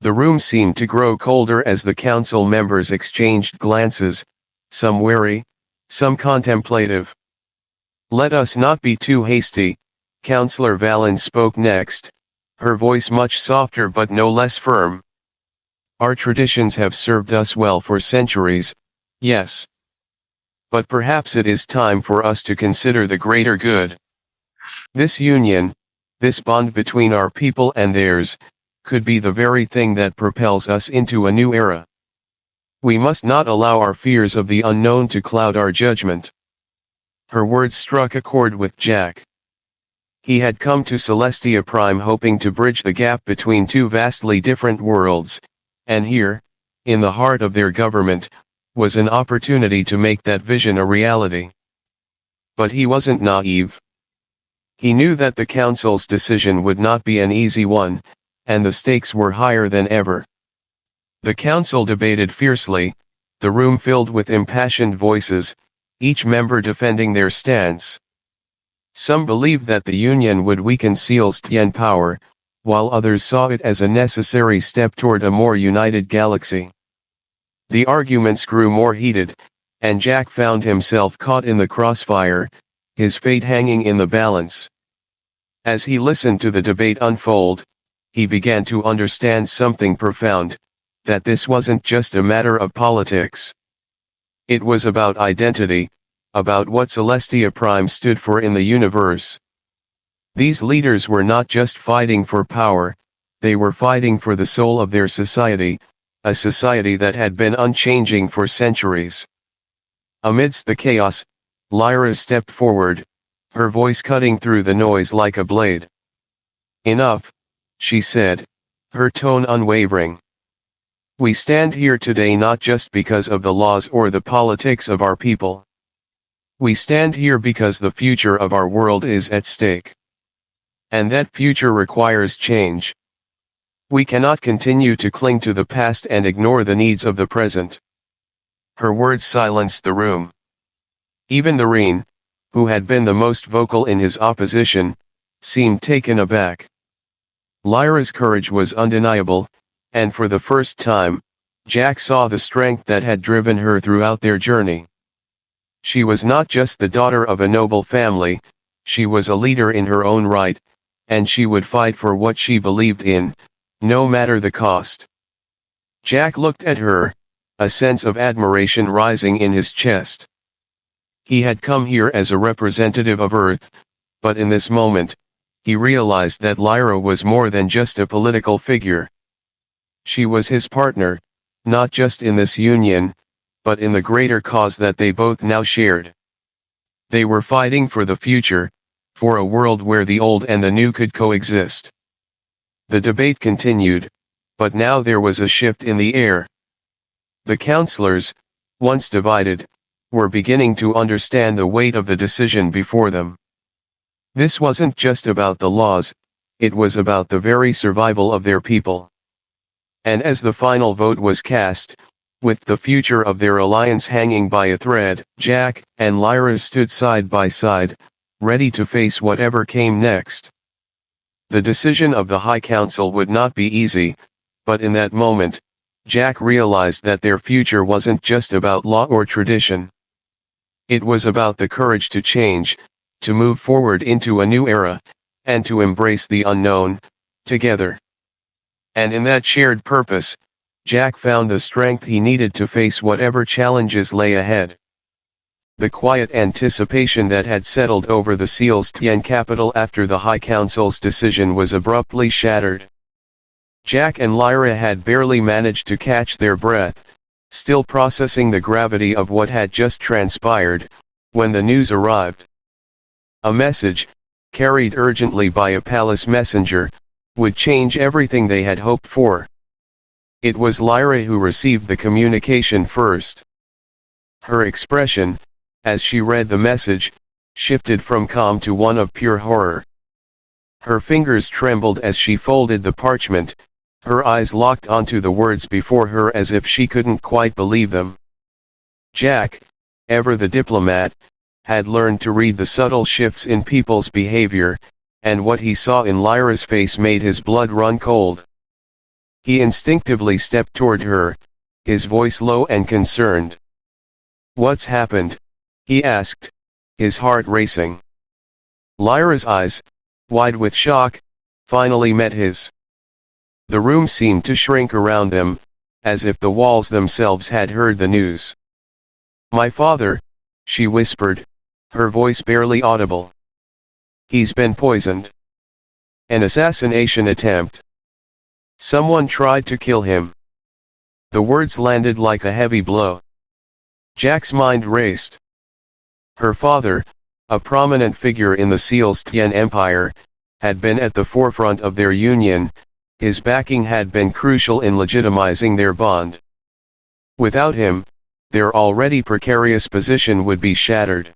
The room seemed to grow colder as the council members exchanged glances, some wary, some contemplative. Let us not be too hasty, Councillor Valen spoke next, her voice much softer but no less firm. Our traditions have served us well for centuries, yes. But perhaps it is time for us to consider the greater good. This union, this bond between our people and theirs, could be the very thing that propels us into a new era. We must not allow our fears of the unknown to cloud our judgment. Her words struck a chord with Jack. He had come to Celestia Prime hoping to bridge the gap between two vastly different worlds, and here, in the heart of their government, was an opportunity to make that vision a reality. But he wasn't naive. He knew that the Council's decision would not be an easy one, and the stakes were higher than ever. The Council debated fiercely, the room filled with impassioned voices, each member defending their stance. Some believed that the Union would weaken Celestian power, while others saw it as a necessary step toward a more united galaxy. The arguments grew more heated, and Jack found himself caught in the crossfire, his fate hanging in the balance. As he listened to the debate unfold, he began to understand something profound, that this wasn't just a matter of politics. It was about identity, about what Celestia Prime stood for in the universe. These leaders were not just fighting for power, they were fighting for the soul of their society, a society that had been unchanging for centuries. Amidst the chaos, Lyra stepped forward, her voice cutting through the noise like a blade. Enough, she said, her tone unwavering. We stand here today not just because of the laws or the politics of our people. We stand here because the future of our world is at stake. And that future requires change. We cannot continue to cling to the past and ignore the needs of the present. Her words silenced the room. Even Thorine, who had been the most vocal in his opposition, seemed taken aback. Lyra's courage was undeniable, and for the first time, Jack saw the strength that had driven her throughout their journey. She was not just the daughter of a noble family, she was a leader in her own right, and she would fight for what she believed in, no matter the cost. Jack looked at her, a sense of admiration rising in his chest. He had come here as a representative of Earth, but in this moment, he realized that Lyra was more than just a political figure. She was his partner, not just in this union, but in the greater cause that they both now shared. They were fighting for the future, for a world where the old and the new could coexist. The debate continued, but now there was a shift in the air. The counselors, once divided, were beginning to understand the weight of the decision before them. This wasn't just about the laws, it was about the very survival of their people. And as the final vote was cast, with the future of their alliance hanging by a thread, Jack and Lyra stood side by side, ready to face whatever came next. The decision of the High Council would not be easy, but in that moment, Jack realized that their future wasn't just about law or tradition. It was about the courage to change, to move forward into a new era, and to embrace the unknown, together. And in that shared purpose, Jack found the strength he needed to face whatever challenges lay ahead. The quiet anticipation that had settled over the Celestian capital after the High Council's decision was abruptly shattered. Jack and Lyra had barely managed to catch their breath, still processing the gravity of what had just transpired, when the news arrived. A message, carried urgently by a palace messenger, would change everything they had hoped for. It was Lyra who received the communication first. Her expression, as she read the message, shifted from calm to one of pure horror. Her fingers trembled as she folded the parchment, her eyes locked onto the words before her as if she couldn't quite believe them. Jack, ever the diplomat, had learned to read the subtle shifts in people's behavior, and what he saw in Lyra's face made his blood run cold. He instinctively stepped toward her, his voice low and concerned. "What's happened?" he asked, his heart racing. Lyra's eyes, wide with shock, finally met his. The room seemed to shrink around them, as if the walls themselves had heard the news. "My father," she whispered, her voice barely audible. "He's been poisoned. An assassination attempt. Someone tried to kill him." The words landed like a heavy blow. Jack's mind raced. Her father, a prominent figure in the Celestian Empire, had been at the forefront of their union, his backing had been crucial in legitimizing their bond. Without him, their already precarious position would be shattered.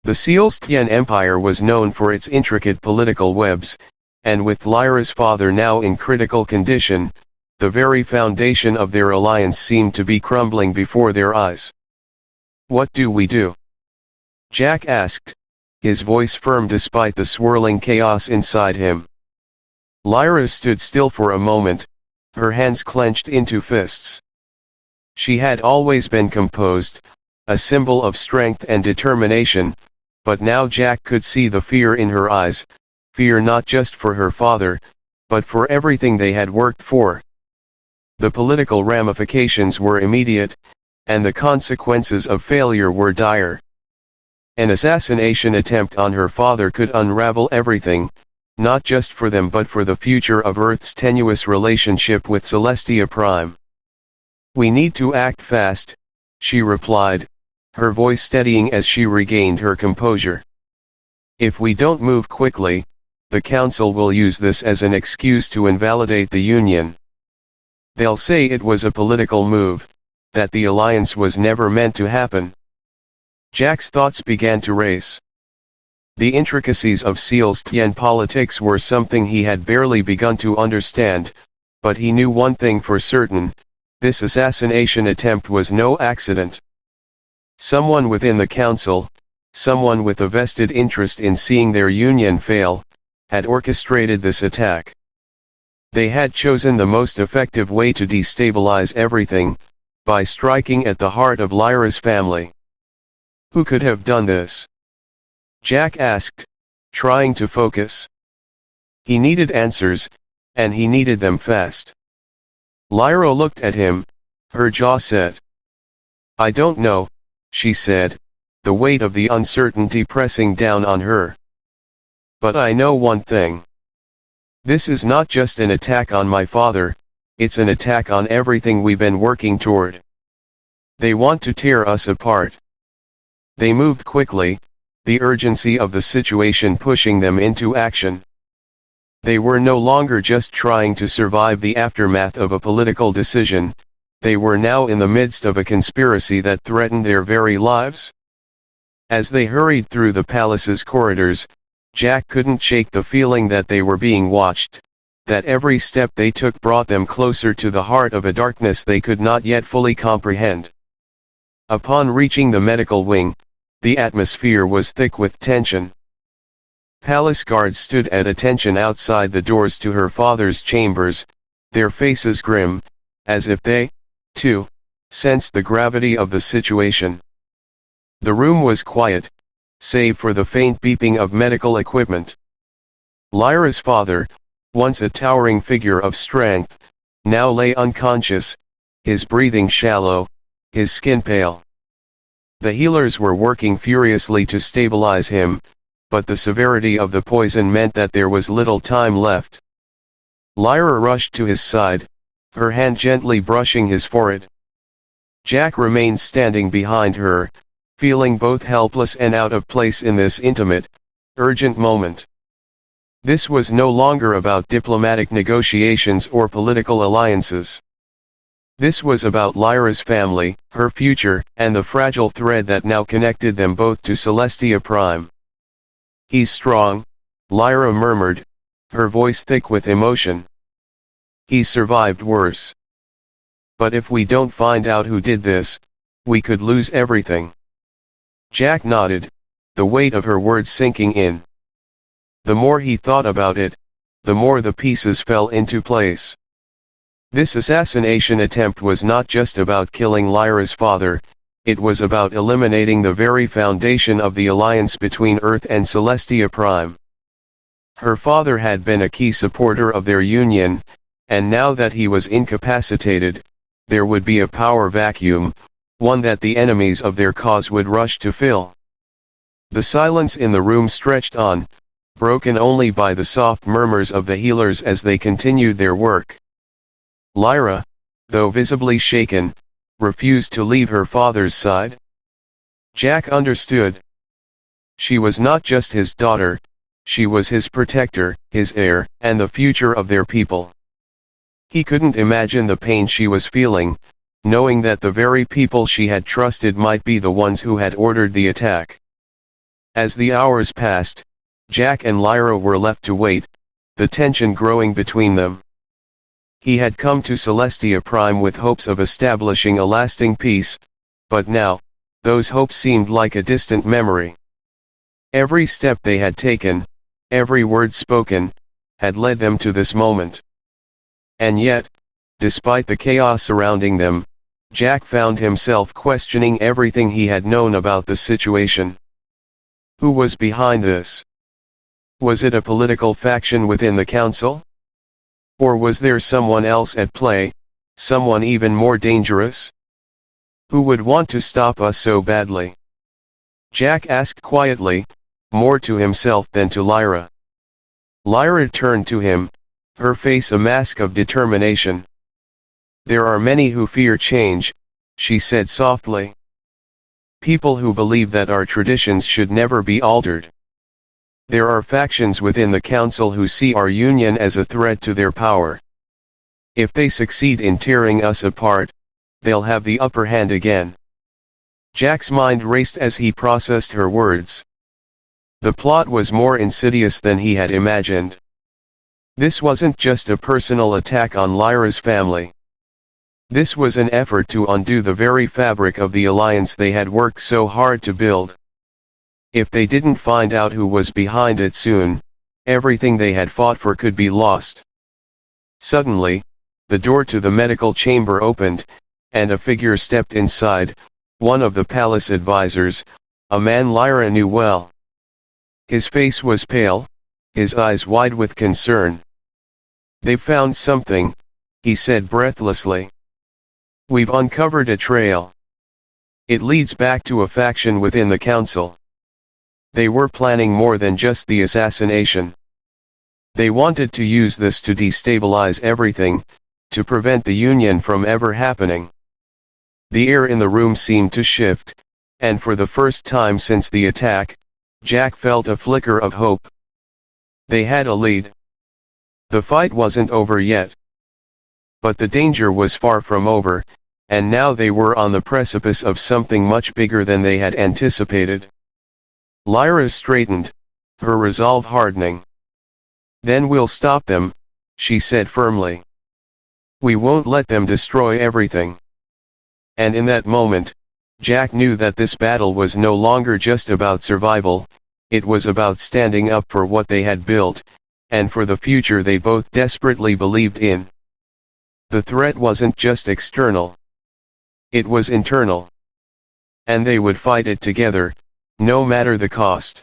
The Celestian Empire was known for its intricate political webs, and with Lyra's father now in critical condition, the very foundation of their alliance seemed to be crumbling before their eyes. "What do we do?" Jack asked, his voice firm despite the swirling chaos inside him. Lyra stood still for a moment, her hands clenched into fists. She had always been composed, a symbol of strength and determination, but now Jack could see the fear in her eyes, fear not just for her father, but for everything they had worked for. The political ramifications were immediate, and the consequences of failure were dire. An assassination attempt on her father could unravel everything, not just for them but for the future of Earth's tenuous relationship with Celestia Prime. "We need to act fast," she replied, her voice steadying as she regained her composure. "If we don't move quickly, the Council will use this as an excuse to invalidate the Union. They'll say it was a political move, that the alliance was never meant to happen." Jack's thoughts began to race. The intricacies of Celestian politics were something he had barely begun to understand, but he knew one thing for certain: this assassination attempt was no accident. Someone within the Council, someone with a vested interest in seeing their union fail, had orchestrated this attack. They had chosen the most effective way to destabilize everything, by striking at the heart of Lyra's family. Who could have done this? Jack asked, trying to focus. He needed answers, and he needed them fast. Lyra looked at him, her jaw set. I don't know, she said, the weight of the uncertainty pressing down on her. But I know one thing. This is not just an attack on my father, it's an attack on everything we've been working toward. They want to tear us apart. They moved quickly, the urgency of the situation pushing them into action. They were no longer just trying to survive the aftermath of a political decision, they were now in the midst of a conspiracy that threatened their very lives. As they hurried through the palace's corridors, Jack couldn't shake the feeling that they were being watched, that every step they took brought them closer to the heart of a darkness they could not yet fully comprehend. Upon reaching the medical wing, the atmosphere was thick with tension. Palace guards stood at attention outside the doors to her father's chambers, their faces grim, as if they, too, sensed the gravity of the situation. The room was quiet, save for the faint beeping of medical equipment. Lyra's father, once a towering figure of strength, now lay unconscious, his breathing shallow, his skin pale. The healers were working furiously to stabilize him, but the severity of the poison meant that there was little time left. Lyra rushed to his side, her hand gently brushing his forehead. Jack remained standing behind her, feeling both helpless and out of place in this intimate, urgent moment. This was no longer about diplomatic negotiations or political alliances. This was about Lyra's family, her future, and the fragile thread that now connected them both to Celestia Prime. He's strong, Lyra murmured, her voice thick with emotion. He's survived worse. But if we don't find out who did this, we could lose everything. Jack nodded, the weight of her words sinking in. The more he thought about it, the more the pieces fell into place. This assassination attempt was not just about killing Lyra's father, it was about eliminating the very foundation of the alliance between Earth and Celestia Prime. Her father had been a key supporter of their union, and now that he was incapacitated, there would be a power vacuum, one that the enemies of their cause would rush to fill. The silence in the room stretched on, broken only by the soft murmurs of the healers as they continued their work. Lyra, though visibly shaken, refused to leave her father's side. Jack understood. She was not just his daughter, she was his protector, his heir, and the future of their people. He couldn't imagine the pain she was feeling, knowing that the very people she had trusted might be the ones who had ordered the attack. As the hours passed, Jack and Lyra were left to wait, the tension growing between them. He had come to Celestia Prime with hopes of establishing a lasting peace, but now, those hopes seemed like a distant memory. Every step they had taken, every word spoken, had led them to this moment. And yet, despite the chaos surrounding them, Jack found himself questioning everything he had known about the situation. Who was behind this? Was it a political faction within the council? Or was there someone else at play, someone even more dangerous? Who would want to stop us so badly? Jack asked quietly, more to himself than to Lyra. Lyra turned to him, her face a mask of determination. There are many who fear change, she said softly. People who believe that our traditions should never be altered. There are factions within the council who see our union as a threat to their power. If they succeed in tearing us apart, they'll have the upper hand again. Jack's mind raced as he processed her words. The plot was more insidious than he had imagined. This wasn't just a personal attack on Lyra's family. This was an effort to undo the very fabric of the alliance they had worked so hard to build. If they didn't find out who was behind it soon, everything they had fought for could be lost. Suddenly, the door to the medical chamber opened, and a figure stepped inside, one of the palace advisors, a man Lyra knew well. His face was pale, his eyes wide with concern. "They've found something," he said breathlessly. "We've uncovered a trail. It leads back to a faction within the council. They were planning more than just the assassination. They wanted to use this to destabilize everything, to prevent the union from ever happening." The air in the room seemed to shift, and for the first time since the attack, Jack felt a flicker of hope. They had a lead. The fight wasn't over yet. But the danger was far from over, and now they were on the precipice of something much bigger than they had anticipated. Lyra straightened, her resolve hardening. "Then we'll stop them," she said firmly. "We won't let them destroy everything." And in that moment, Jack knew that this battle was no longer just about survival, it was about standing up for what they had built, and for the future they both desperately believed in. The threat wasn't just external. It was internal. And they would fight it together, no matter the cost.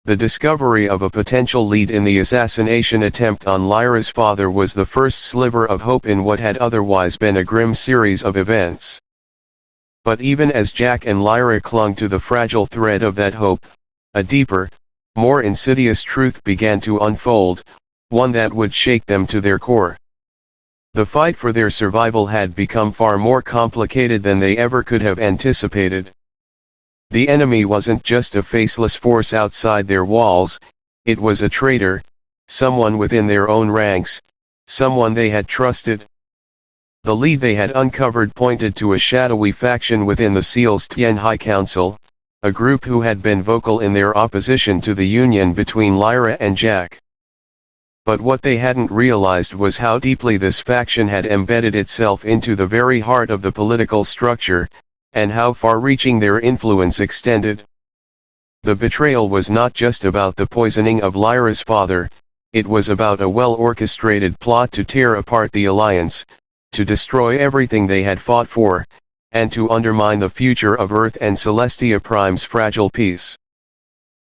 The discovery of a potential lead in the assassination attempt on Lyra's father was the first sliver of hope in what had otherwise been a grim series of events. But even as Jack and Lyra clung to the fragile thread of that hope, a deeper, more insidious truth began to unfold, one that would shake them to their core. The fight for their survival had become far more complicated than they ever could have anticipated. The enemy wasn't just a faceless force outside their walls, it was a traitor, someone within their own ranks, someone they had trusted. The lead they had uncovered pointed to a shadowy faction within the Celestian High Council, a group who had been vocal in their opposition to the union between Lyra and Jack. But what they hadn't realized was how deeply this faction had embedded itself into the very heart of the political structure, and how far-reaching their influence extended. The betrayal was not just about the poisoning of Lyra's father, it was about a well-orchestrated plot to tear apart the alliance, to destroy everything they had fought for, and to undermine the future of Earth and Celestia Prime's fragile peace.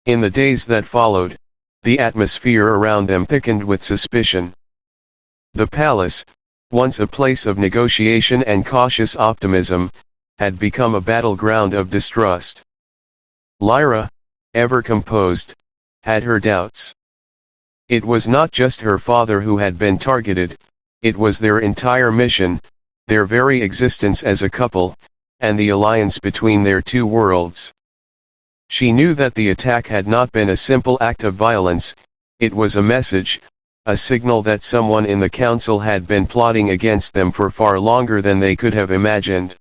In the days that followed, the atmosphere around them thickened with suspicion. The palace, once a place of negotiation and cautious optimism, had become a battleground of distrust. Lyra, ever composed, had her doubts. It was not just her father who had been targeted, it was their entire mission, their very existence as a couple, and the alliance between their two worlds. She knew that the attack had not been a simple act of violence, it was a message, a signal that someone in the council had been plotting against them for far longer than they could have imagined.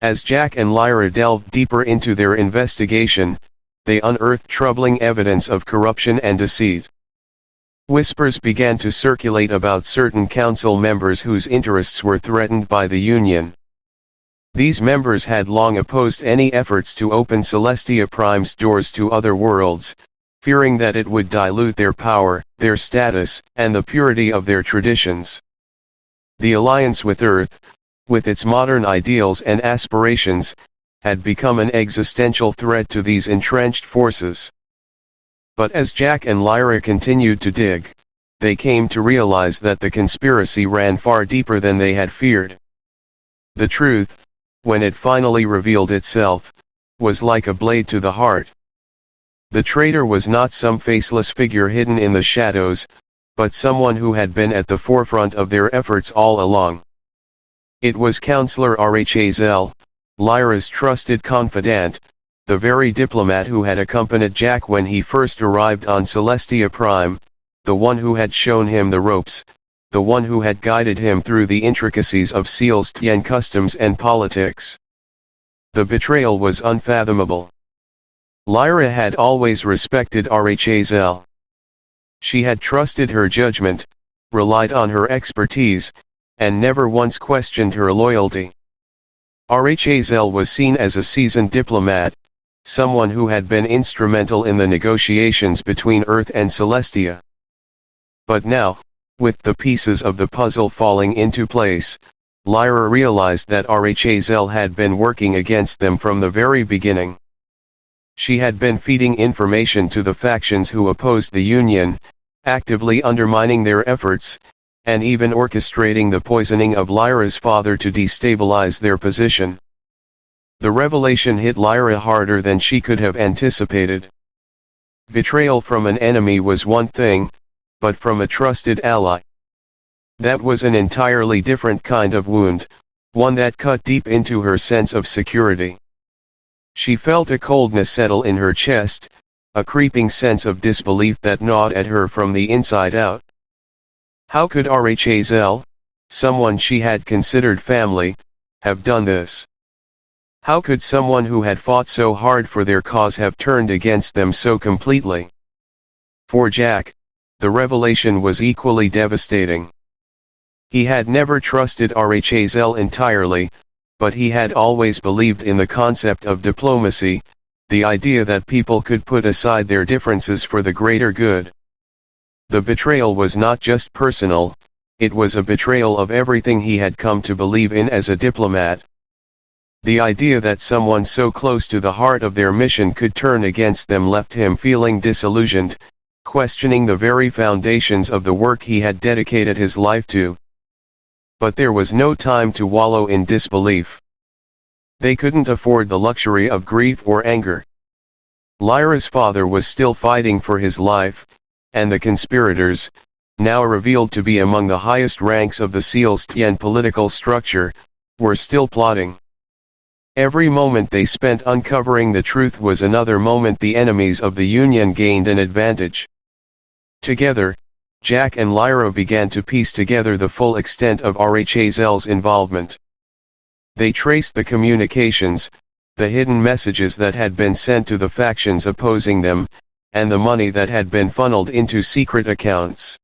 As Jack and Lyra delved deeper into their investigation, they unearthed troubling evidence of corruption and deceit. Whispers began to circulate about certain council members whose interests were threatened by the Union. These members had long opposed any efforts to open Celestia Prime's doors to other worlds, fearing that it would dilute their power, their status, and the purity of their traditions. The alliance with Earth, with its modern ideals and aspirations, had become an existential threat to these entrenched forces. But as Jack and Lyra continued to dig, they came to realize that the conspiracy ran far deeper than they had feared. The truth, when it finally revealed itself, was like a blade to the heart. The traitor was not some faceless figure hidden in the shadows, but someone who had been at the forefront of their efforts all along. It was Counselor RHAZL, Lyra's trusted confidant, the very diplomat who had accompanied Jack when he first arrived on Celestia Prime, the one who had shown him the ropes, the one who had guided him through the intricacies of Celestian customs and politics. The betrayal was unfathomable. Lyra had always respected RHAZL. She had trusted her judgment, relied on her expertise, and never once questioned her loyalty. RHAZL was seen as a seasoned diplomat, someone who had been instrumental in the negotiations between Earth and Celestia. But now, With the pieces of the puzzle falling into place, Lyra realized that RHAZL had been working against them from the very beginning. She had been feeding information to the factions who opposed the Union, actively undermining their efforts, and even orchestrating the poisoning of Lyra's father to destabilize their position. The revelation hit Lyra harder than she could have anticipated. Betrayal from an enemy was one thing, but from a trusted ally, that was an entirely different kind of wound, one that cut deep into her sense of security. She felt a coldness settle in her chest, a creeping sense of disbelief that gnawed at her from the inside out. How could RHAZL, someone she had considered family, have done this? How could someone who had fought so hard for their cause have turned against them so completely? For Jack, the revelation was equally devastating. He had never trusted RHAZL entirely, but he had always believed in the concept of diplomacy, the idea that people could put aside their differences for the greater good. The betrayal was not just personal, it was a betrayal of everything he had come to believe in as a diplomat. The idea that someone so close to the heart of their mission could turn against them left him feeling disillusioned, questioning the very foundations of the work he had dedicated his life to. But there was no time to wallow in disbelief. They couldn't afford the luxury of grief or anger. Lyra's father was still fighting for his life, and the conspirators, now revealed to be among the highest ranks of the Celestian political structure, were still plotting. Every moment they spent uncovering the truth was another moment the enemies of the Union gained an advantage. Together, Jack and Lyra began to piece together the full extent of RHAZL's involvement. They traced the communications, the hidden messages that had been sent to the factions opposing them, and the money that had been funneled into secret accounts.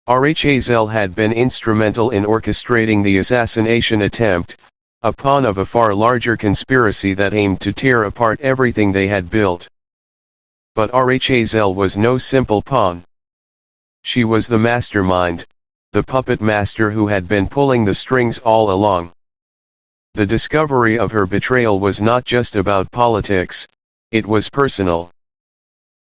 RHAZL had been instrumental in orchestrating the assassination attempt, a pawn of a far larger conspiracy that aimed to tear apart everything they had built. But RHAZL was no simple pawn. She was the mastermind, the puppet master who had been pulling the strings all along. The discovery of her betrayal was not just about politics, it was personal.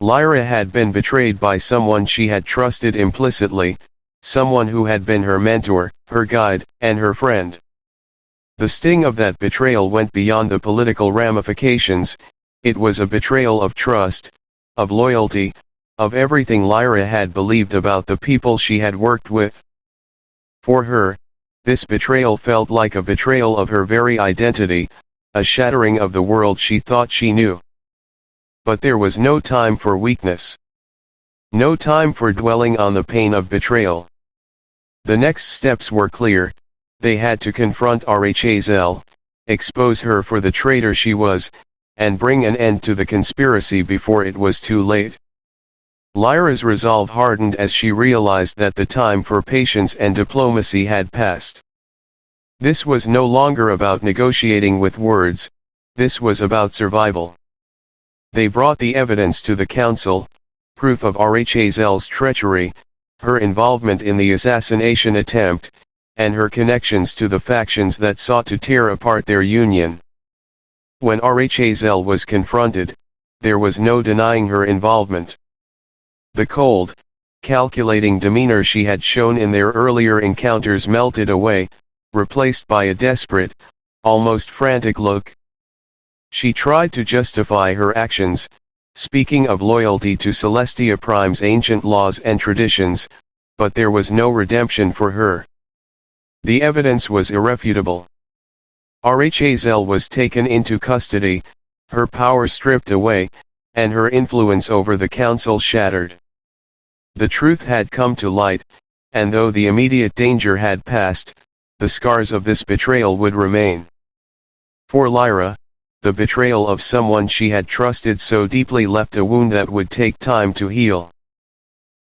Lyra had been betrayed by someone she had trusted implicitly, someone who had been her mentor, her guide, and her friend. The sting of that betrayal went beyond the political ramifications, it was a betrayal of trust, of loyalty, of everything Lyra had believed about the people she had worked with. For her, this betrayal felt like a betrayal of her very identity, a shattering of the world she thought she knew. But there was no time for weakness. No time for dwelling on the pain of betrayal. The next steps were clear. They had to confront RHAZL, expose her for the traitor she was, and bring an end to the conspiracy before it was too late. Lyra's resolve hardened as she realized that the time for patience and diplomacy had passed. This was no longer about negotiating with words, this was about survival. They brought the evidence to the council, proof of RHAZL's treachery, her involvement in the assassination attempt, and her connections to the factions that sought to tear apart their union. When RHAZL was confronted, there was no denying her involvement. The cold, calculating demeanor she had shown in their earlier encounters melted away, replaced by a desperate, almost frantic look. She tried to justify her actions, speaking of loyalty to Celestia Prime's ancient laws and traditions, but there was no redemption for her. The evidence was irrefutable. RHAZL was taken into custody, her power stripped away, and her influence over the council shattered. The truth had come to light, and though the immediate danger had passed, the scars of this betrayal would remain. For Lyra, the betrayal of someone she had trusted so deeply left a wound that would take time to heal.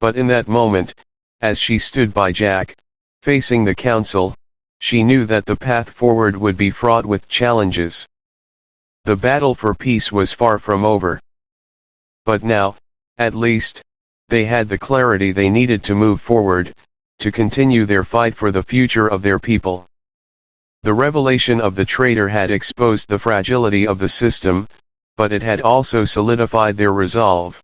But in that moment, as she stood by Jack, facing the council, she knew that the path forward would be fraught with challenges. The battle for peace was far from over. But now, at least, they had the clarity they needed to move forward, to continue their fight for the future of their people. The revelation of the traitor had exposed the fragility of the system, but it had also solidified their resolve.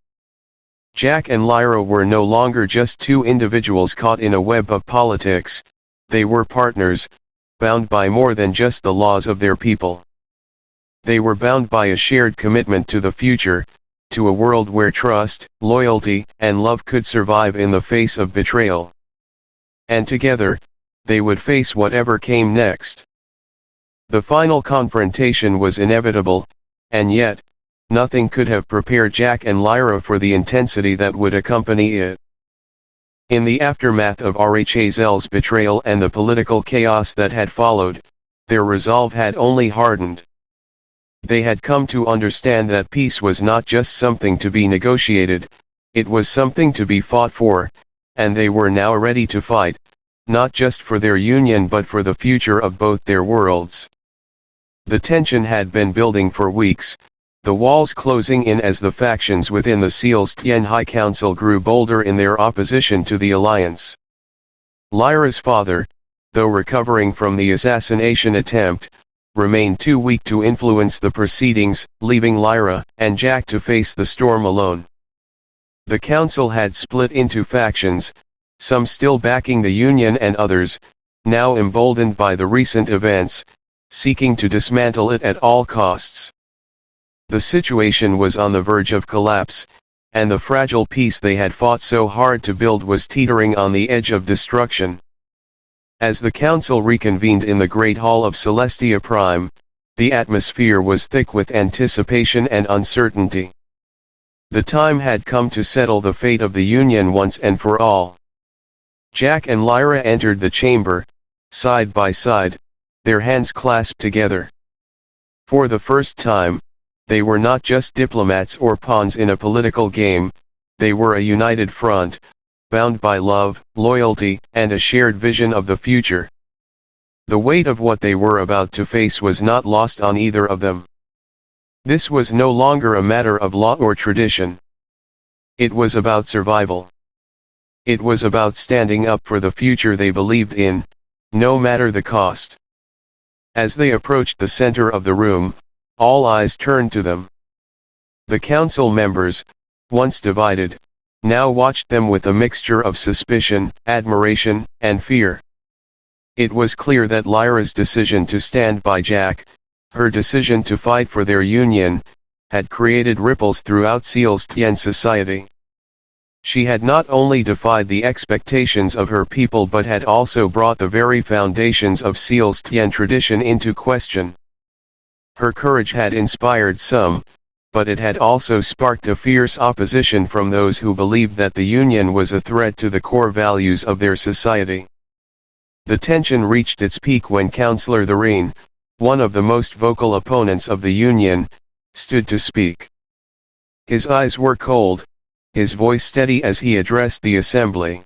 Jack and Lyra were no longer just two individuals caught in a web of politics, they were partners, bound by more than just the laws of their people. They were bound by a shared commitment to the future, to a world where trust, loyalty, and love could survive in the face of betrayal. And together, they would face whatever came next. The final confrontation was inevitable, and yet, nothing could have prepared Jack and Lyra for the intensity that would accompany it. In the aftermath of RHA's betrayal and the political chaos that had followed, their resolve had only hardened. They had come to understand that peace was not just something to be negotiated, it was something to be fought for, and they were now ready to fight, not just for their union but for the future of both their worlds. The tension had been building for weeks, the walls closing in as the factions within the Celestian High Council grew bolder in their opposition to the alliance. Lyra's father, though recovering from the assassination attempt, remained too weak to influence the proceedings, leaving Lyra and Jack to face the storm alone. The council had split into factions, some still backing the Union and others, now emboldened by the recent events, seeking to dismantle it at all costs. The situation was on the verge of collapse, and the fragile peace they had fought so hard to build was teetering on the edge of destruction. As the council reconvened in the Great Hall of Celestia Prime, the atmosphere was thick with anticipation and uncertainty. The time had come to settle the fate of the Union once and for all. Jack and Lyra entered the chamber, side by side, their hands clasped together. For the first time, they were not just diplomats or pawns in a political game, they were a united front, bound by love, loyalty, and a shared vision of the future. The weight of what they were about to face was not lost on either of them. This was no longer a matter of law or tradition. It was about survival. It was about standing up for the future they believed in, no matter the cost. As they approached the center of the room, all eyes turned to them. The council members, once divided, now watched them with a mixture of suspicion, admiration, and fear. It was clear that Lyra's decision to stand by Jack, her decision to fight for their union, had created ripples throughout Celestian society. She had not only defied the expectations of her people but had also brought the very foundations of Celestian tradition into question. Her courage had inspired some, but it had also sparked a fierce opposition from those who believed that the Union was a threat to the core values of their society. The tension reached its peak when Councillor Thorine, one of the most vocal opponents of the Union, stood to speak. His eyes were cold, his voice steady as he addressed the assembly.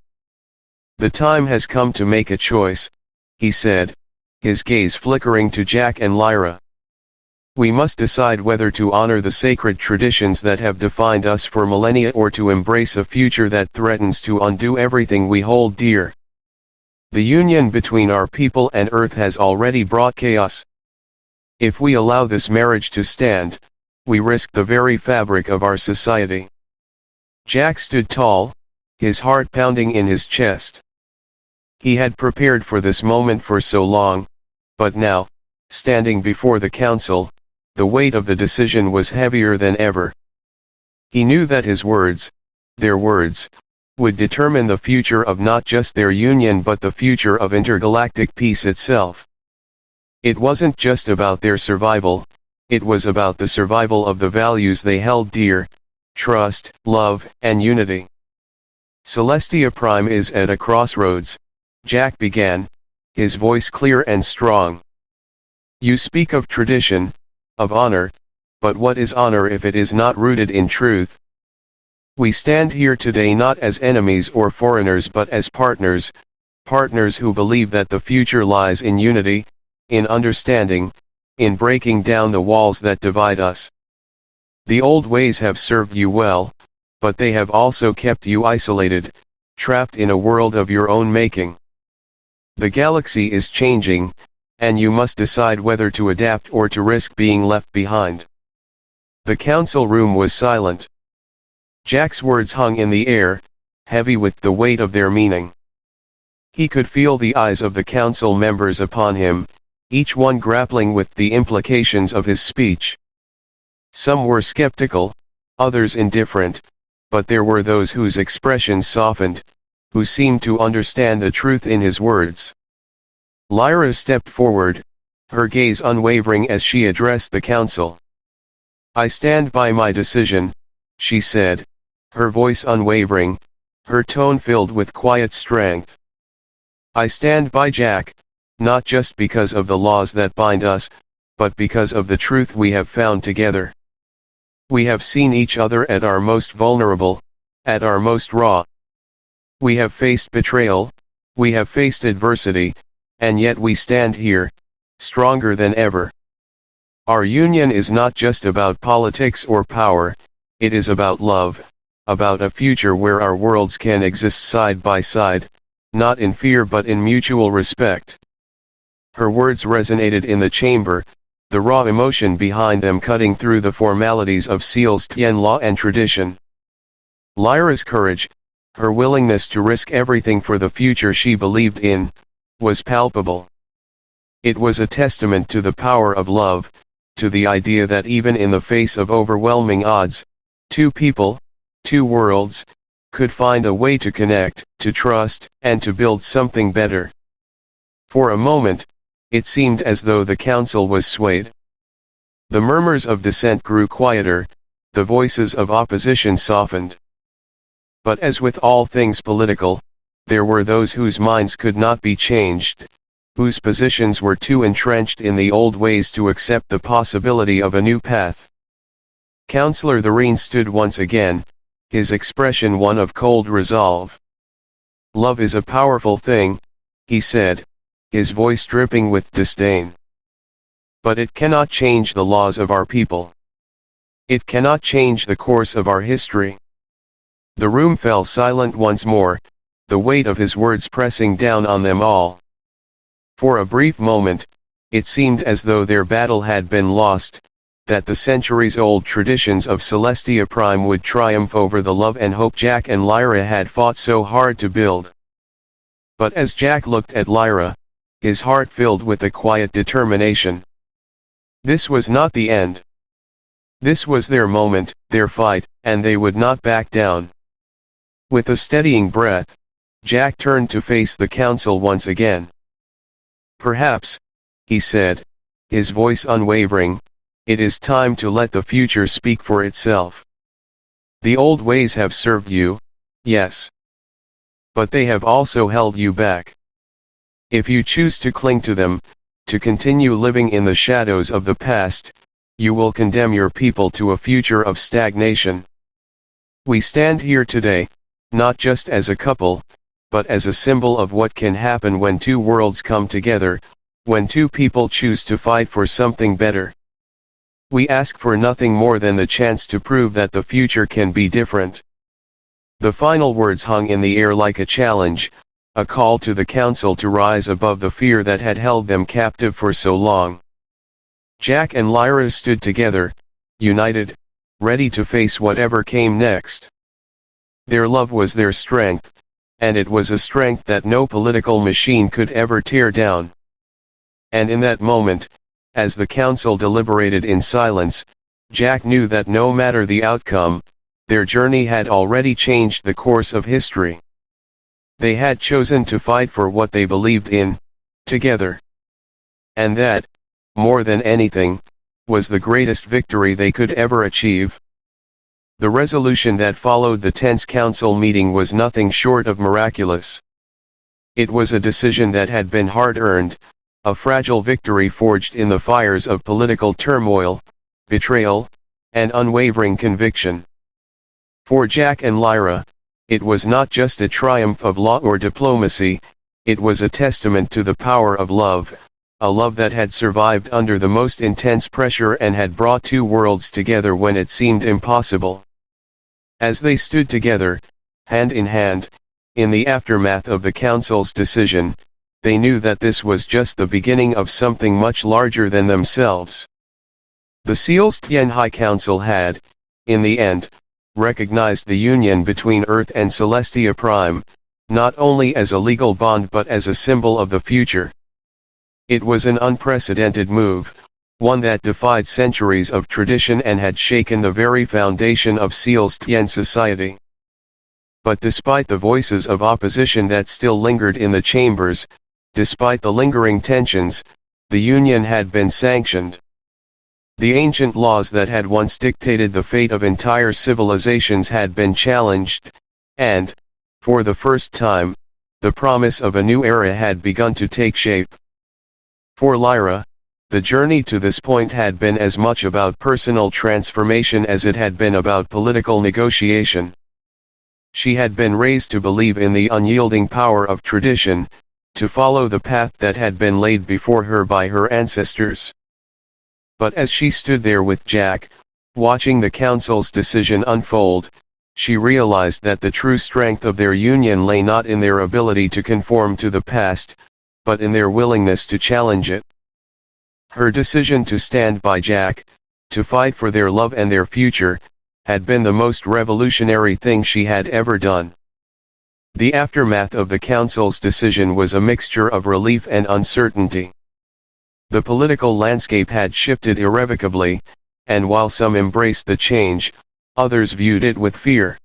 "The time has come to make a choice," he said, his gaze flickering to Jack and Lyra. "We must decide whether to honor the sacred traditions that have defined us for millennia or to embrace a future that threatens to undo everything we hold dear. The union between our people and Earth has already brought chaos. If we allow this marriage to stand, we risk the very fabric of our society." Jack stood tall, his heart pounding in his chest. He had prepared for this moment for so long, but now, standing before the council, the weight of the decision was heavier than ever. He knew that his words, their words, would determine the future of not just their union but the future of intergalactic peace itself. It wasn't just about their survival, it was about the survival of the values they held dear: trust, love, and unity. "Celestia Prime is at a crossroads," Jack began, his voice clear and strong. "You speak of tradition, of honor, but what is honor if it is not rooted in truth? We stand here today not as enemies or foreigners but as partners, partners who believe that the future lies in unity, in understanding, in breaking down the walls that divide us. The old ways have served you well, but they have also kept you isolated, trapped in a world of your own making. The galaxy is changing, and you must decide whether to adapt or to risk being left behind. The council room was silent. Jack's words hung in the air, heavy with the weight of their meaning. He could feel the eyes of the council members upon him, each one grappling with the implications of his speech. Some were skeptical, others indifferent, but there were those whose expressions softened, who seemed to understand the truth in his words. Lyra stepped forward, her gaze unwavering as she addressed the council. "I stand by my decision," she said, her voice unwavering, her tone filled with quiet strength. "I stand by Jack, not just because of the laws that bind us, but because of the truth we have found together. We have seen each other at our most vulnerable, at our most raw. We have faced betrayal, we have faced adversity, and yet we stand here, stronger than ever. Our union is not just about politics or power, it is about love, about a future where our worlds can exist side by side, not in fear but in mutual respect." Her words resonated in the chamber, the raw emotion behind them cutting through the formalities of Celestian law and tradition. Lyra's courage, her willingness to risk everything for the future she believed in, was palpable. It was a testament to the power of love, to the idea that even in the face of overwhelming odds, two people, two worlds, could find a way to connect, to trust, and to build something better. For a moment, it seemed as though the council was swayed. The murmurs of dissent grew quieter, the voices of opposition softened. But as with all things political, there were those whose minds could not be changed, whose positions were too entrenched in the old ways to accept the possibility of a new path. Councillor Thoreen stood once again, his expression one of cold resolve. "Love is a powerful thing," he said, his voice dripping with disdain. "But it cannot change the laws of our people. It cannot change the course of our history." The room fell silent once more, the weight of his words pressing down on them all. For a brief moment, it seemed as though their battle had been lost, that the centuries-old traditions of Celestia Prime would triumph over the love and hope Jack and Lyra had fought so hard to build. But as Jack looked at Lyra, his heart filled with a quiet determination. This was not the end. This was their moment, their fight, and they would not back down. With a steadying breath, Jack turned to face the council once again. "Perhaps," he said, his voice unwavering, "it is time to let the future speak for itself. The old ways have served you, yes. But they have also held you back. If you choose to cling to them, to continue living in the shadows of the past, you will condemn your people to a future of stagnation. We stand here today, not just as a couple, but as a symbol of what can happen when two worlds come together, when two people choose to fight for something better. We ask for nothing more than the chance to prove that the future can be different." The final words hung in the air like a challenge, a call to the council to rise above the fear that had held them captive for so long. Jack and Lyra stood together, united, ready to face whatever came next. Their love was their strength, and it was a strength that no political machine could ever tear down. And in that moment, as the council deliberated in silence, Jack knew that no matter the outcome, their journey had already changed the course of history. They had chosen to fight for what they believed in, together. And that, more than anything, was the greatest victory they could ever achieve. The resolution that followed the tense council meeting was nothing short of miraculous. It was a decision that had been hard-earned, a fragile victory forged in the fires of political turmoil, betrayal, and unwavering conviction. For Jack and Lyra, it was not just a triumph of law or diplomacy, it was a testament to the power of love, a love that had survived under the most intense pressure and had brought two worlds together when it seemed impossible. As they stood together, hand in hand, in the aftermath of the Council's decision, they knew that this was just the beginning of something much larger than themselves. The Celestian High Council had, in the end, recognized the union between Earth and Celestia Prime, not only as a legal bond but as a symbol of the future. It was an unprecedented move, one that defied centuries of tradition and had shaken the very foundation of Celestian society. But despite the voices of opposition that still lingered in the chambers, despite the lingering tensions, the union had been sanctioned. The ancient laws that had once dictated the fate of entire civilizations had been challenged, and, for the first time, the promise of a new era had begun to take shape. For Lyra, the journey to this point had been as much about personal transformation as it had been about political negotiation. She had been raised to believe in the unyielding power of tradition, to follow the path that had been laid before her by her ancestors. But as she stood there with Jack, watching the Council's decision unfold, she realized that the true strength of their union lay not in their ability to conform to the past, but in their willingness to challenge it. Her decision to stand by Jack, to fight for their love and their future, had been the most revolutionary thing she had ever done. The aftermath of the Council's decision was a mixture of relief and uncertainty. The political landscape had shifted irrevocably, and while some embraced the change, others viewed it with fear.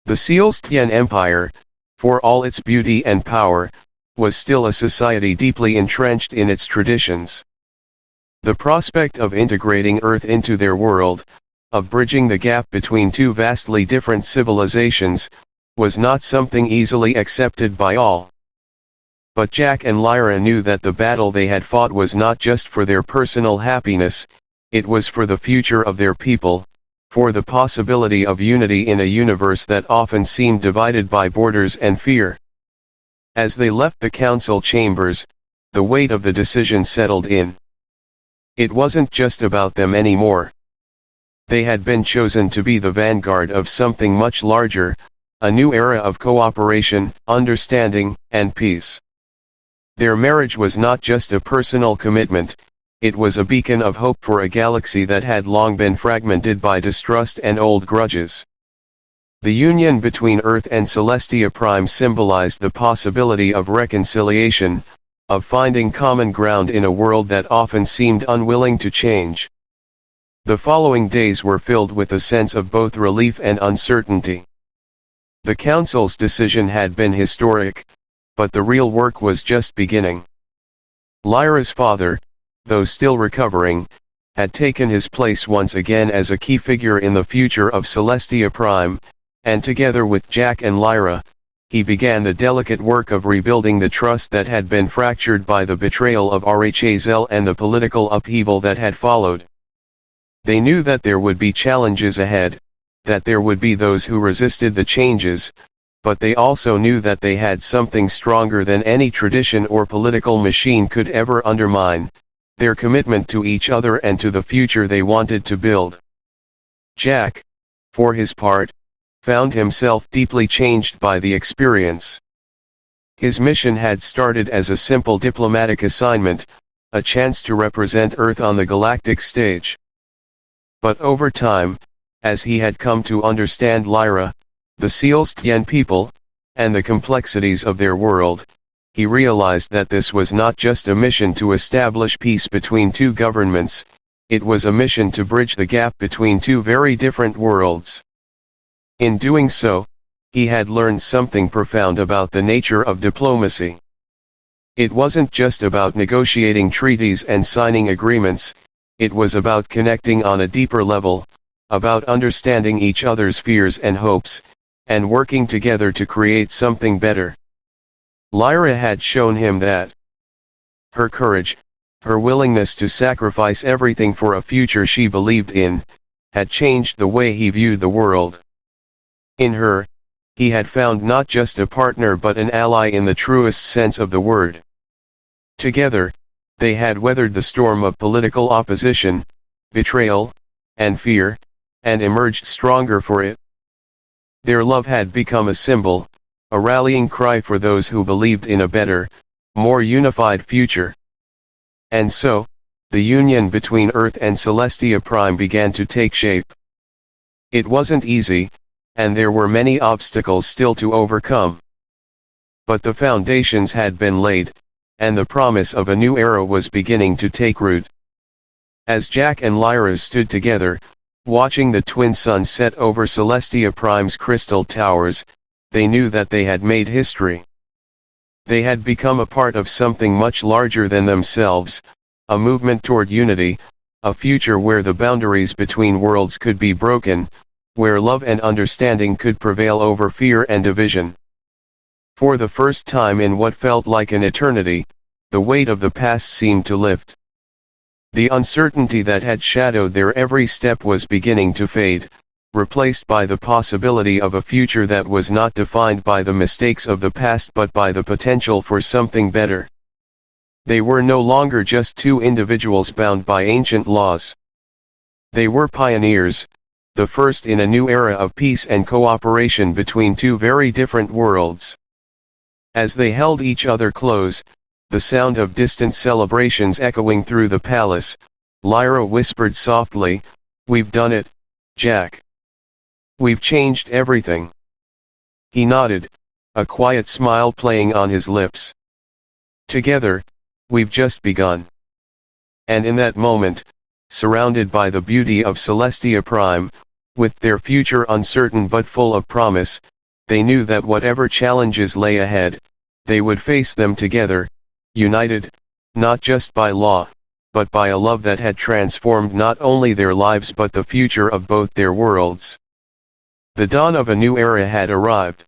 The Celestian Empire, for all its beauty and power, was still a society deeply entrenched in its traditions. The prospect of integrating Earth into their world, of bridging the gap between two vastly different civilizations, was not something easily accepted by all. But Jack and Lyra knew that the battle they had fought was not just for their personal happiness, it was for the future of their people, for the possibility of unity in a universe that often seemed divided by borders and fear. As they left the council chambers, the weight of the decision settled in. It wasn't just about them anymore. They had been chosen to be the vanguard of something much larger, a new era of cooperation, understanding, and peace. Their marriage was not just a personal commitment, it was a beacon of hope for a galaxy that had long been fragmented by distrust and old grudges. The union between Earth and Celestia Prime symbolized the possibility of reconciliation, of finding common ground in a world that often seemed unwilling to change. The following days were filled with a sense of both relief and uncertainty. The Council's decision had been historic, but the real work was just beginning. Lyra's father, though still recovering, had taken his place once again as a key figure in the future of Celestia Prime, and together with Jack and Lyra, he began the delicate work of rebuilding the trust that had been fractured by the betrayal of HFY and the political upheaval that had followed. They knew that there would be challenges ahead, that there would be those who resisted the changes, but they also knew that they had something stronger than any tradition or political machine could ever undermine, their commitment to each other and to the future they wanted to build. Jack, for his part, found himself deeply changed by the experience. His mission had started as a simple diplomatic assignment, a chance to represent Earth on the galactic stage. But over time, as he had come to understand Lyra, the Celestian people, and the complexities of their world, he realized that this was not just a mission to establish peace between two governments, it was a mission to bridge the gap between two very different worlds. In doing so, he had learned something profound about the nature of diplomacy. It wasn't just about negotiating treaties and signing agreements, it was about connecting on a deeper level, about understanding each other's fears and hopes, and working together to create something better. Lyra had shown him that. Her courage, her willingness to sacrifice everything for a future she believed in, had changed the way he viewed the world. In her, he had found not just a partner but an ally in the truest sense of the word. Together, they had weathered the storm of political opposition, betrayal, and fear, and emerged stronger for it. Their love had become a symbol, a rallying cry for those who believed in a better, more unified future. And so, the union between Earth and Celestia Prime began to take shape. It wasn't easy, and there were many obstacles still to overcome. But the foundations had been laid, and the promise of a new era was beginning to take root. As Jack and Lyra stood together, watching the twin suns set over Celestia Prime's crystal towers, they knew that they had made history. They had become a part of something much larger than themselves, a movement toward unity, a future where the boundaries between worlds could be broken, where love and understanding could prevail over fear and division. For the first time in what felt like an eternity, the weight of the past seemed to lift. The uncertainty that had shadowed their every step was beginning to fade, replaced by the possibility of a future that was not defined by the mistakes of the past but by the potential for something better. They were no longer just two individuals bound by ancient laws. They were pioneers, the first in a new era of peace and cooperation between two very different worlds. As they held each other close, the sound of distant celebrations echoing through the palace, Lyra whispered softly, "We've done it, Jack. We've changed everything." He nodded, a quiet smile playing on his lips. "Together, we've just begun." And in that moment, surrounded by the beauty of Celestia Prime, with their future uncertain but full of promise, they knew that whatever challenges lay ahead, they would face them together, united, not just by law, but by a love that had transformed not only their lives but the future of both their worlds. The dawn of a new era had arrived.